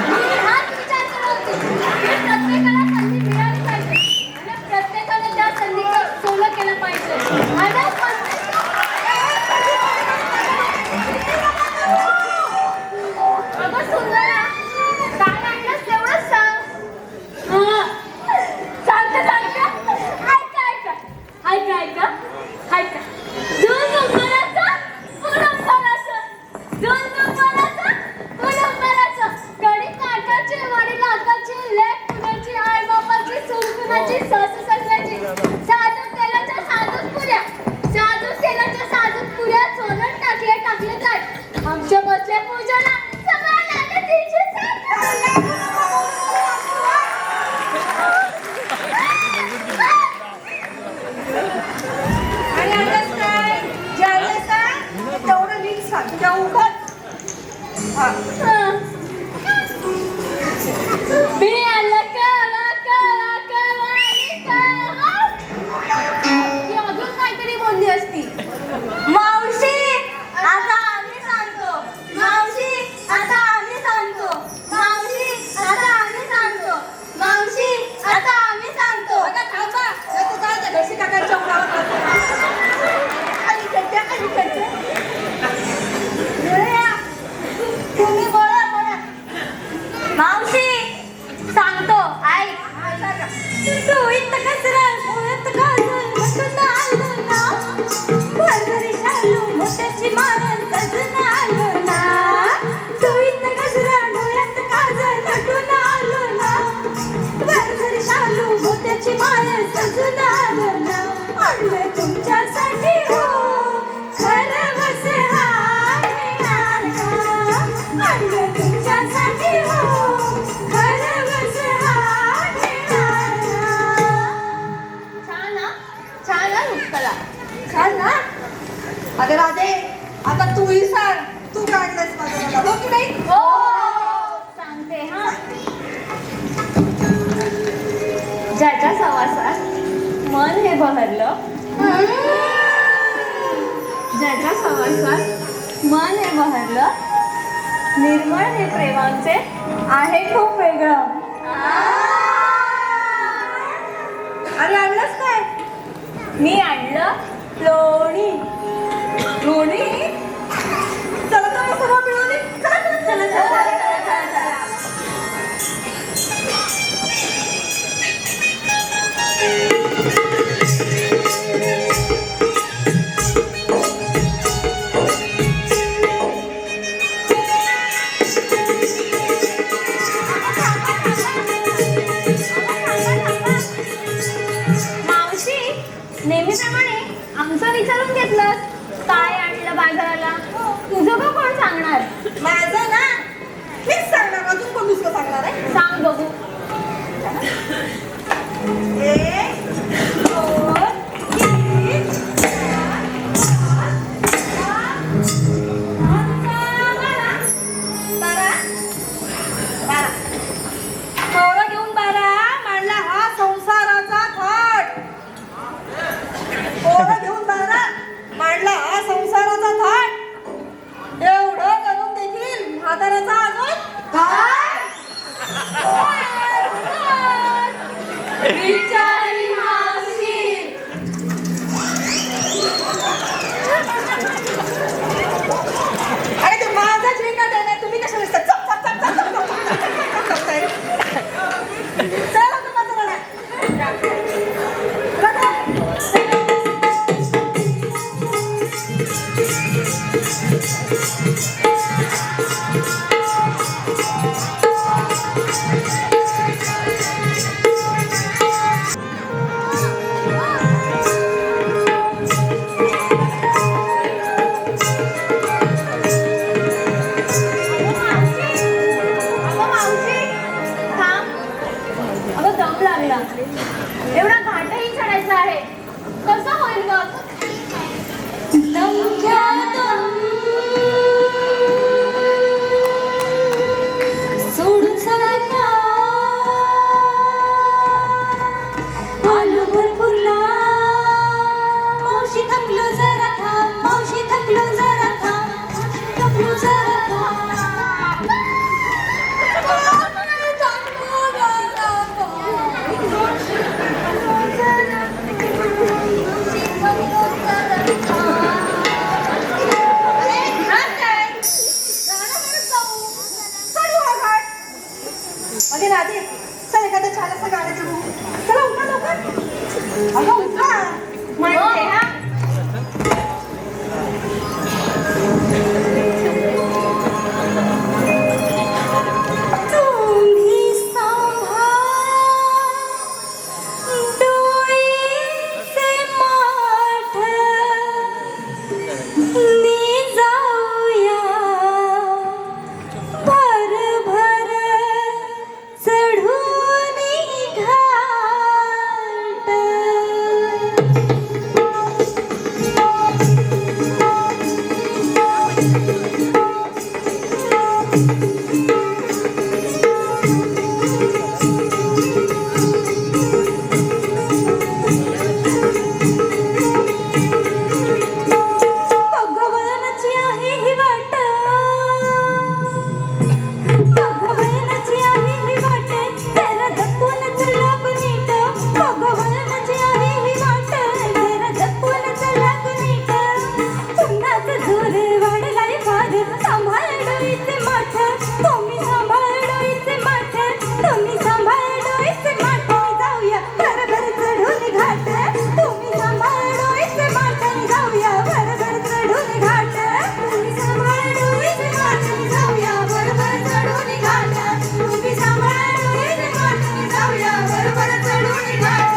मी हाच विचार करत होती की प्रत्येकाला संधी मिळाली पाहिजे आणि प्रत्येकाने त्या संधीचं सोनं केलं पाहिजे. आणि अगं सुंदरा काय आणलंस तेवढंच सांग. सांगते सांगते. ऐका दोन उंबराचं दोन उंबराचं कडी काटाची वडील आताची लेक पुण्याची आई बापाची सून पुण्याची सासू सगळ्याची साजूक तेलाच्या साजूक पुऱ्या सोनं टाकले ताट. आमच्या बसल्या पूजाला सगळ्या नाते तिची आणि आणलंस काय? जे आणलंस ना तेवढं नीट सांग. त्या उघड. हा मी आलं कळा आणि कळा. ती अजून काहीतरी बोलली असती. मावशी आता आम्ही सांगतो. मावशी आता आम्ही सांगतो. मावशी आता आम्ही सांगतो. मावशी आता आम्ही सांगतो. अगं थांबा. तू काय त्या घरशी काकांच्या उरावर आणि करते. तुम्ही बोला. मावशी सांगतो ऐक. तू इथं कचरा पोळ्यात घालून बसून आलो ना. भरभरी शालू मोठ्याची मारण सजून आलो ना. तू इथं कचरा डोळ्यात काजळ नटून आलो ना. भरभरी शालू मोठ्याची मारण सजून आलो ना. आणलं तुमच्यासाठी हो खरं बस आणलं तुमच्यासाठी हो खरं बस छान ना नुकतला. छान ना. अगं राधे आता तूही सांग, तू काढलंस माझं मला, हो की नाही? हो सांगते हा. ज्याच्या सवासात मन हे बहरलं, ज्याच्या सवासात मन हे बहरलं, निर्मळ हे प्रेमांचे आहे खूप वेगळं. अरे आणलंस काय? मी आणलं लोणी. लोणी? चला तर मग सगळं मिळून ये. चला, चला, चला, चला. मावशी नेहमीप्रमाणे आमचं विचारून घेतलं काय आणलं बाजाराला. तुझं का कोण सांगणार? माझं ना मीच सांगणार, अजून कोण दुसरं सांगणार आहे? सांग बघू. 1 2 3 4 घेऊन 12 मांडला हा संसाराचा थाट. पोरं घेऊन 12 मांडला हा संसाराचा थाट. एवढं करून देखील म्हाताऱ्याचा अजून बिचारी मावशी. अरे ते माझा झेंडा नाही, तुम्ही कशा दिसतात? चप चप चप चप चप चप चप चप. चला तुम्हाला चला. अगं मावशी थांब. अगं दम लागला. एवढा घाटही चढायचा आहे, कसं होईल मग? सोडून सगळ्यांना आलो भरपूरला. मावशी थकलो जरा थांब, मावशी थकलो जरा थांब, थकलो जरा थांब. अरे राधे, चल एखादं छान असं गाणं घेऊ. चला उठा लवकर. अगं उठा. म्हणते हा. तुम्ही सांभाळ डोळीचे माठ, मी जाऊया भर भर चढून घाट. भगवानाची आहे ही वाट, भगवानाची आहे ही वाट, जरा जपून चला नीट. भगवानाची आहे ही वाट, जरा जपून चला नीट. उन्हाचा जोर वाढलाय फार, सांभाळ डोईचे माठ, तुम्ही सांभाळ डोईचे माठ, तुम्ही सांभाळ डोईचे माठ. जाऊया भरभर चढून घाट, तुम्ही सांभाळ डोईचे माठ, जाऊया भरभर चढून घाट. तुम्ही सांभाळ डोईचे माठ, जाऊया भरभर चढून घाट. तुम्ही सांभाळ डोईचे माठ, जाऊया भरभर चढून घाट.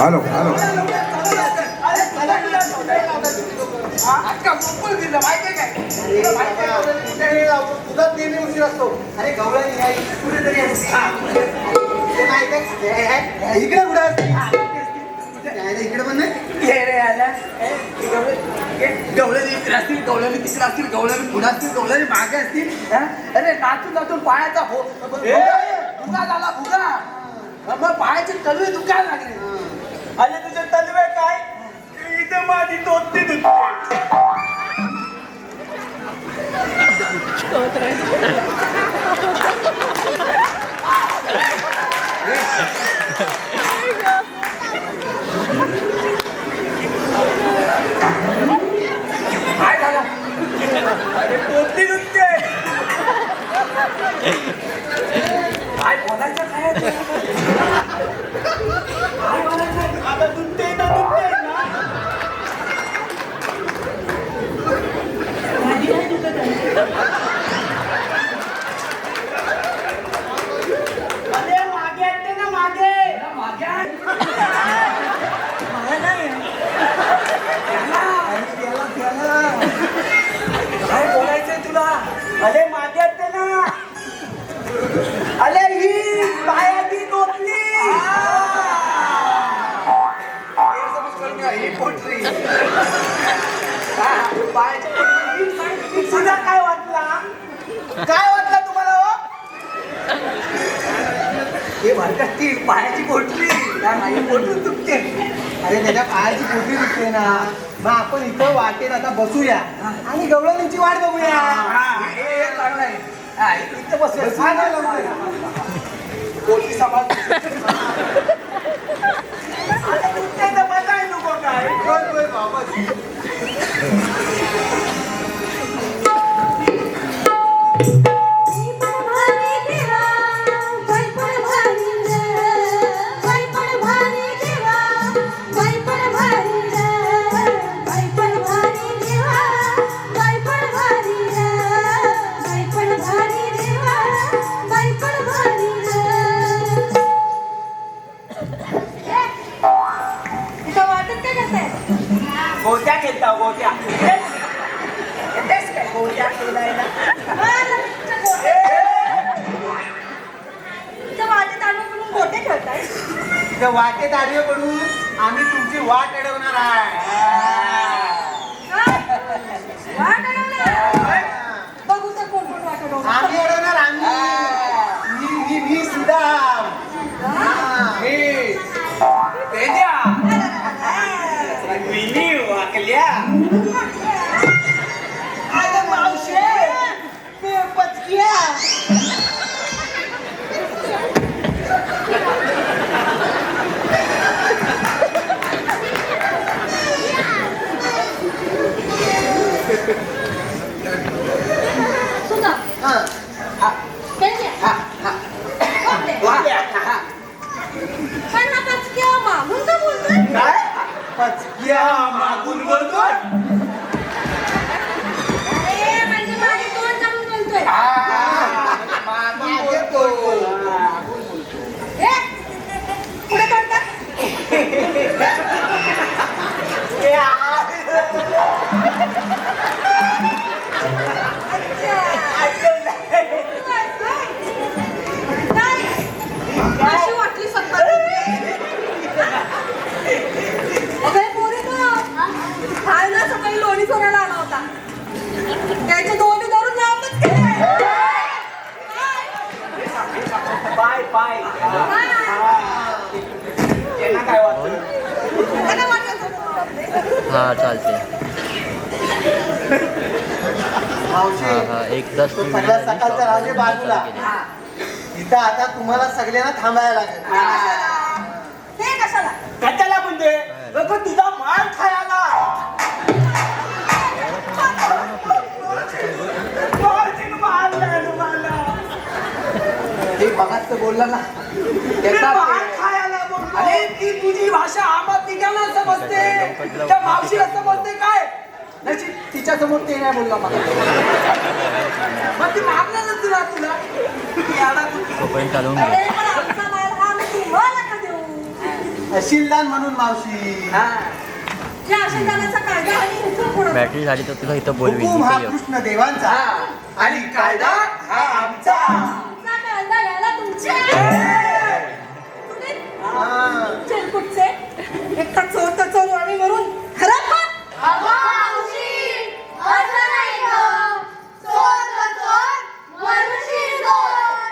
हॅलो हॅलो अरे चला की या हा, अख्खा गोकुळ दिलं माहितीये काय तुला माहितीये का? तुझा नेहमी उशीर असतो. अरे गवळण कुठेतरी इकडे कुठे असते इकडे पण नाही. ये रे आला गवळणी इकडे असतील गवळणी तिकडे असतील गवळणी पुढे असतील गवळणी मागे असतील हा? अरे नाचून नाचून पायाचा भुगा झाला भुगा मग पायाचे तलवे दुखायला लागले. आणि तुझे तलवे काय इथे माझी तोती दुखते. काय झालं अरे तोती दुखते. काय बोलायचं काय काय बोलायचं आता दुखते ना दुखते ना. अरे मागे येते ना मागे. मागे आहे. मला नाही. अरे त्याला काय बोलायचंय तुला अरे मागे येते ना. अरे ही पायाची टोपली. हे समज करून घ्या, ही पोटरी हा, पायाची पोटरी. तुझा काय वाटला काय वाटला तुम्हाला हो? हे भारतातील पायाची पोटरी नाही पोटरी दुखते. अरे त्याच्या पायाची पोटली दुखते ना. मग आपण इथं वाटेत आता बसूया आणि गवळणीची वाट बघूया. हे चांगलं आहे हा, इथं बसूया. पोटरी सांभाळ. आता दुखते तर बघाय नको काय. बस बस बाबा. गोट्या खेळता गोट्या. येतेस काय गोट्या खेळायला. त्या वाटेत आडवे पडून आम्ही तुमची वाट अडवणार आहे. आम्ही अडवणार आम्ही. मी सुदाम. हे तेजा. विनी वाकल्या. अगं मावशे ते पचक्या. काय पचक्या मागून बोलतोय. मागून बोलतो. हे लोणी सोडायला आला होता त्याचे दोन्ही धरून लांबच गेले. पाय पाय त्यांना काय वाटतं. हा चालते. मावशी हा 1 तास तो सगळा सकाळचा राहू बाजूला. इथं आता तुम्हाला सगळ्यांना थांबायला लागेल. हे कशाला कशाला म्हणजे लोक तुझा मार खायला. ते बघाच बोलला ना त्याचा अरे ती तुझी भाषा आम्हा तिघांना समजते त्या मावशीला समजते काय नशीब तिच्या समोर ते नाही बोलला मला मग ती मारणार तुला तुला तोपर्यंत चालवून अरे पण आमचा माल हा आम्ही तुम्हाला का देऊ. अशिलदान म्हणून मावशी. या आशीर्वादाचा कायदा आणि हुकूम पुढं. बॅटरी झाली तर तुला इथं बोलवी हुकूम हा कृष्ण देवांचा आणि कायदा हा आमचा. तुमचा कायदा याला तुमच्या तुम्ही हा. चिरकुटचे एकटा चोर तर चोर आणि म्हणून खरं खा.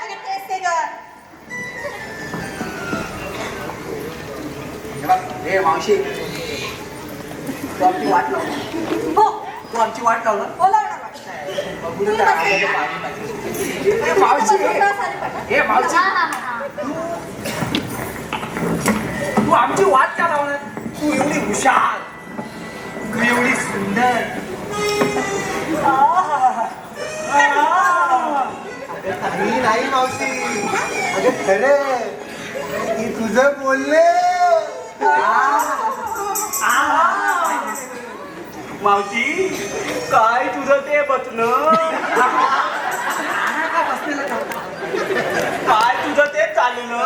अगं तेच ते गं. हे मावशी, तू आमची वाट लाव. हो तू आमची वाट लाव ना. बोलावणार वाटतं. बघू ना त्या आंब्याचं पाणी पाहिजे. हे मावशी, हे मावशी, तू आमची वाट का लावणार? तू एवढी हुशार, तू एवढी सुंदर. अगं काही नाही मावशी, अगं खरं की तुझं बोलले. मावशी काय तुझं ते बचणं काय तुझं ते चालणं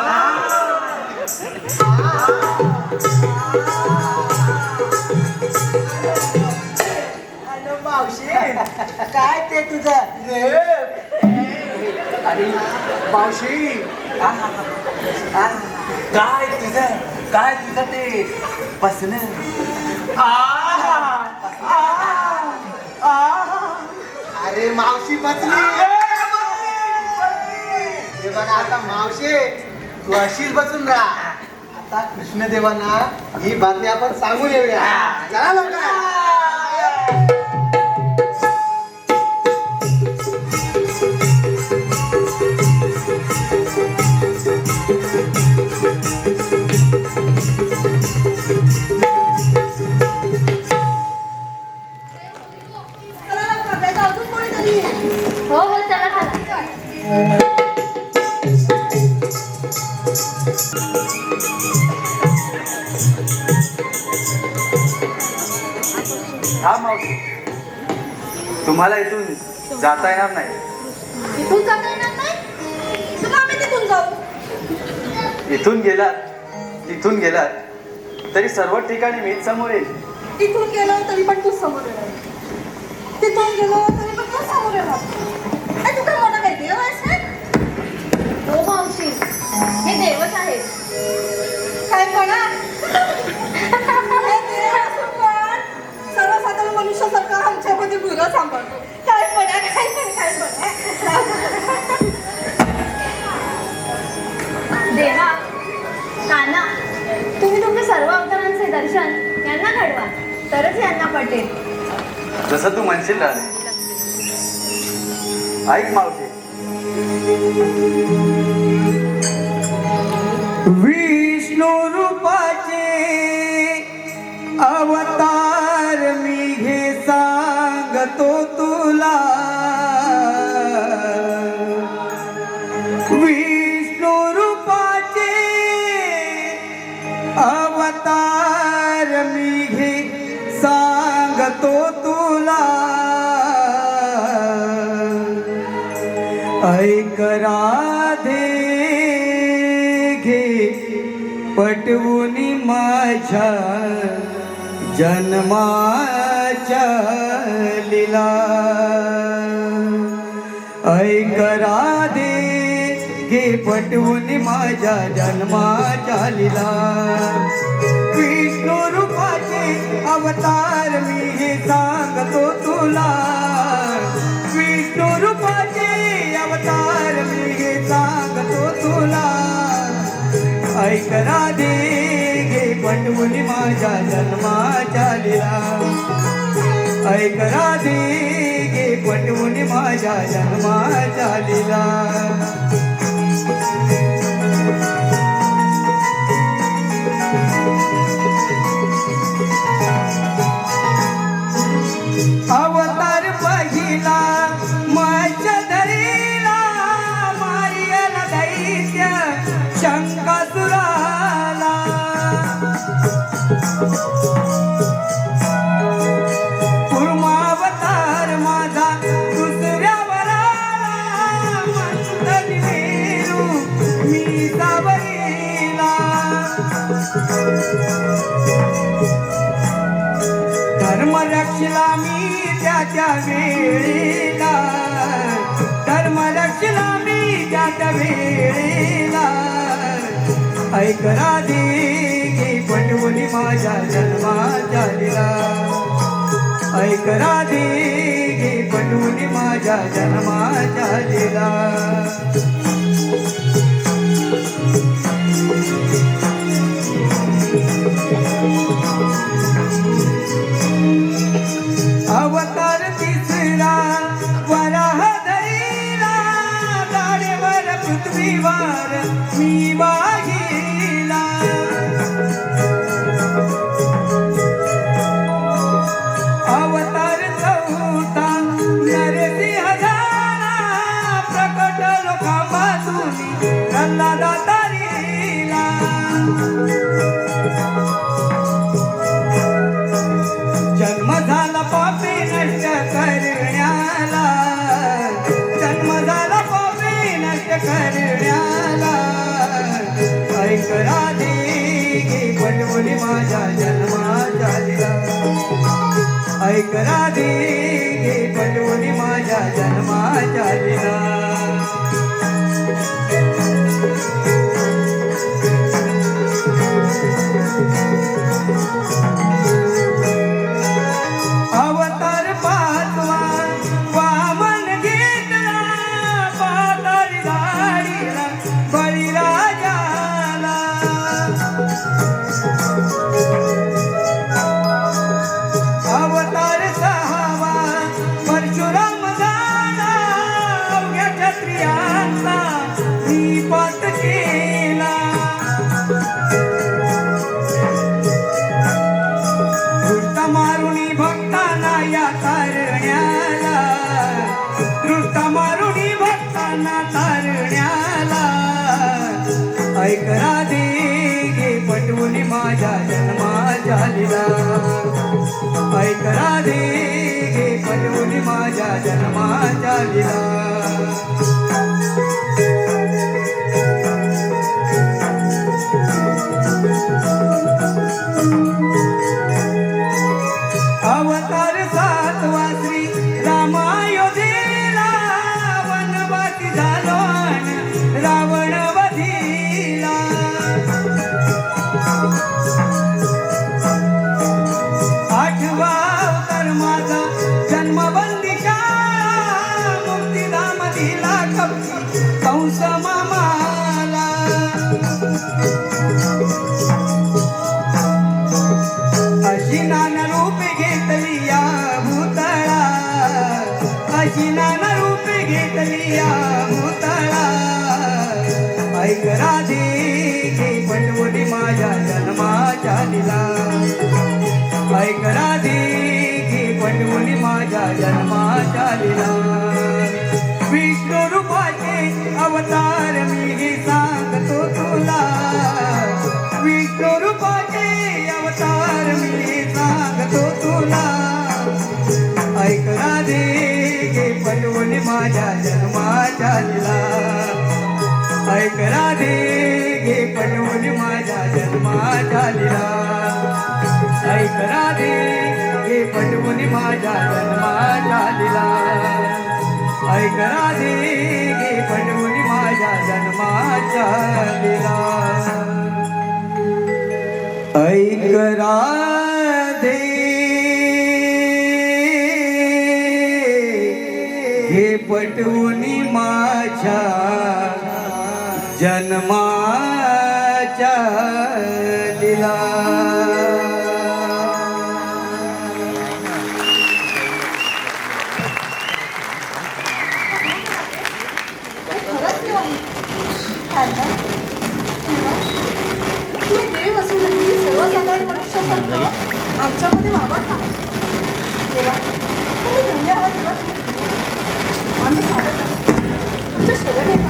अरे मावशी, काय ते तुझं अरे मावशी, काय तुझं ते बसणं. अरे मावशी बसली. हे बघा आता मावशी, तू अशीच बसून राहा. आता कृष्णदेवांना ही बातमी आपण सांगून येऊया. चला लवकर. चला लवकर, नाही तर अजून कोणीतरी येईल. हो हो चला चला. हा मावशी, तुम्हाला इथून जाता येणार नाही. इथून जाता येणार नाही तर आम्ही तिथून जाऊ. इथून गेलात तरी सर्व ठिकाणी मीच समोर येईल. इथून गेलो तरी पण तू समोर येणार. तिथून गेलो तरी पण तू समोर येणार. अरे तू काय मोठा काय देव आहेस काय? हो मावशी, हे देवच आहेत. काय म्हणा? हे देव असून पण सर्वसाधारण मनुष्यासारखा आमच्यामध्ये गुरं सांभाळतो. काय म्हणा. देवा, काना, तुम्ही तुमच्या सर्व अवतारांचे दर्शन यांना घडवा, तरच यांना पटेल. जसं तू म्हणशील राहिले. ऐक मावशी, विष्णू रूपाचे अवतार मी घे सांगतो तुला. विष्णू रूपाचे अवतार मी घे सांगतो तुला. ऐक राधे घे पटवून माझ्या जन्माच्या लीला. ऐक राधे घे पटवून माझ्या जन्माच्या लीला. विष्णू रूपाचे अवतार मी हे सांगतो तुला. विष्णू रूपाचे अवतार मी हे सांगतो तुला. ऐक राधे घे पटवून माझ्या जन्माच्या लीला. ऐक राधे घे पटवून माझ्या जन्माच्या लीला. अवतार पहिला माझ्या धरीला मारियला दैत्य शंकासुराला. कुर्मावतार माझा दुसऱ्या वराला वाईट वेळेला ऐक राधे घे पटवून माझ्या जन्माच्या लीला ऐक राधे घे पटवून माझ्या जन्माच्या लीला अवतार तिसरा वराह धरीला दाढेवर पृथ्वीवर मी वाहिला अवतार चौथा नरसिंह झाला प्रकट लोकांपासून प्रल्हादा तारीला जन्म झाला पापी नष्ट करण्याला जन्म झाला पापी नष्ट करण्याला ऐक राधे घे पटवून माझ्या जन्माच्या लीला ऐक राधे घे पटवून माझ्या जन्माच्या लीला अवतार पाचवा वामन घेतला पाताळी झाडीला बळीराजाला अवतार सहावा परशुराम झाला अवघ्या क्षत्रियांचा निपात केला दृष्ट मारुणी भक्तांना या तारण्याला दृष्ट मारुणी भक्तांना तारण्याला ऐक राधे घे पटवून माझ्या जन्माच्या लीला ऐक राधे घे पटवून माझ्या जन्माच्या लीला अवतार सातवा श्री रामायोधेला वनवासी झालो अन रावण वधीला आठवा अवतार माझा जन्मबंदी शाळा मुक्तिधाम दिला कपटी कंस मामाला अशी नाना रूप घेतली या भूतळा अशी नाना रूप घेतली या भूतळा ऐक राधे घे पटवून माझ्या जन्माच्या लीला ऐक राधे घे पटवून माझ्या जन्माच्या लीला विष्णू रूपाचे अवतार मी हे सांगतो तुला विष्णू रूपाचे अवतार मी सांगतो तुला ऐक राधे घे पटवून माझ्या जन्माच्या लीला ऐक राधे घे पटवून माझ्या जन्माच्या लीला ऐक राधे घे पटवून माझ्या जन्माच्या लीला ऐक राधे घे पटवून माझ्या जन्माच्या लीला ऐक राधे घे पटवून माझ्या जन्माच्या लीला तुम्ही देव असून तुम्ही सर्वसाधारण मनुष्यासारखं आमच्यामध्ये वावरता देवा तुम्ही धन्य आहात देवा. आम्ही साधत आहोत तुमच्या शरण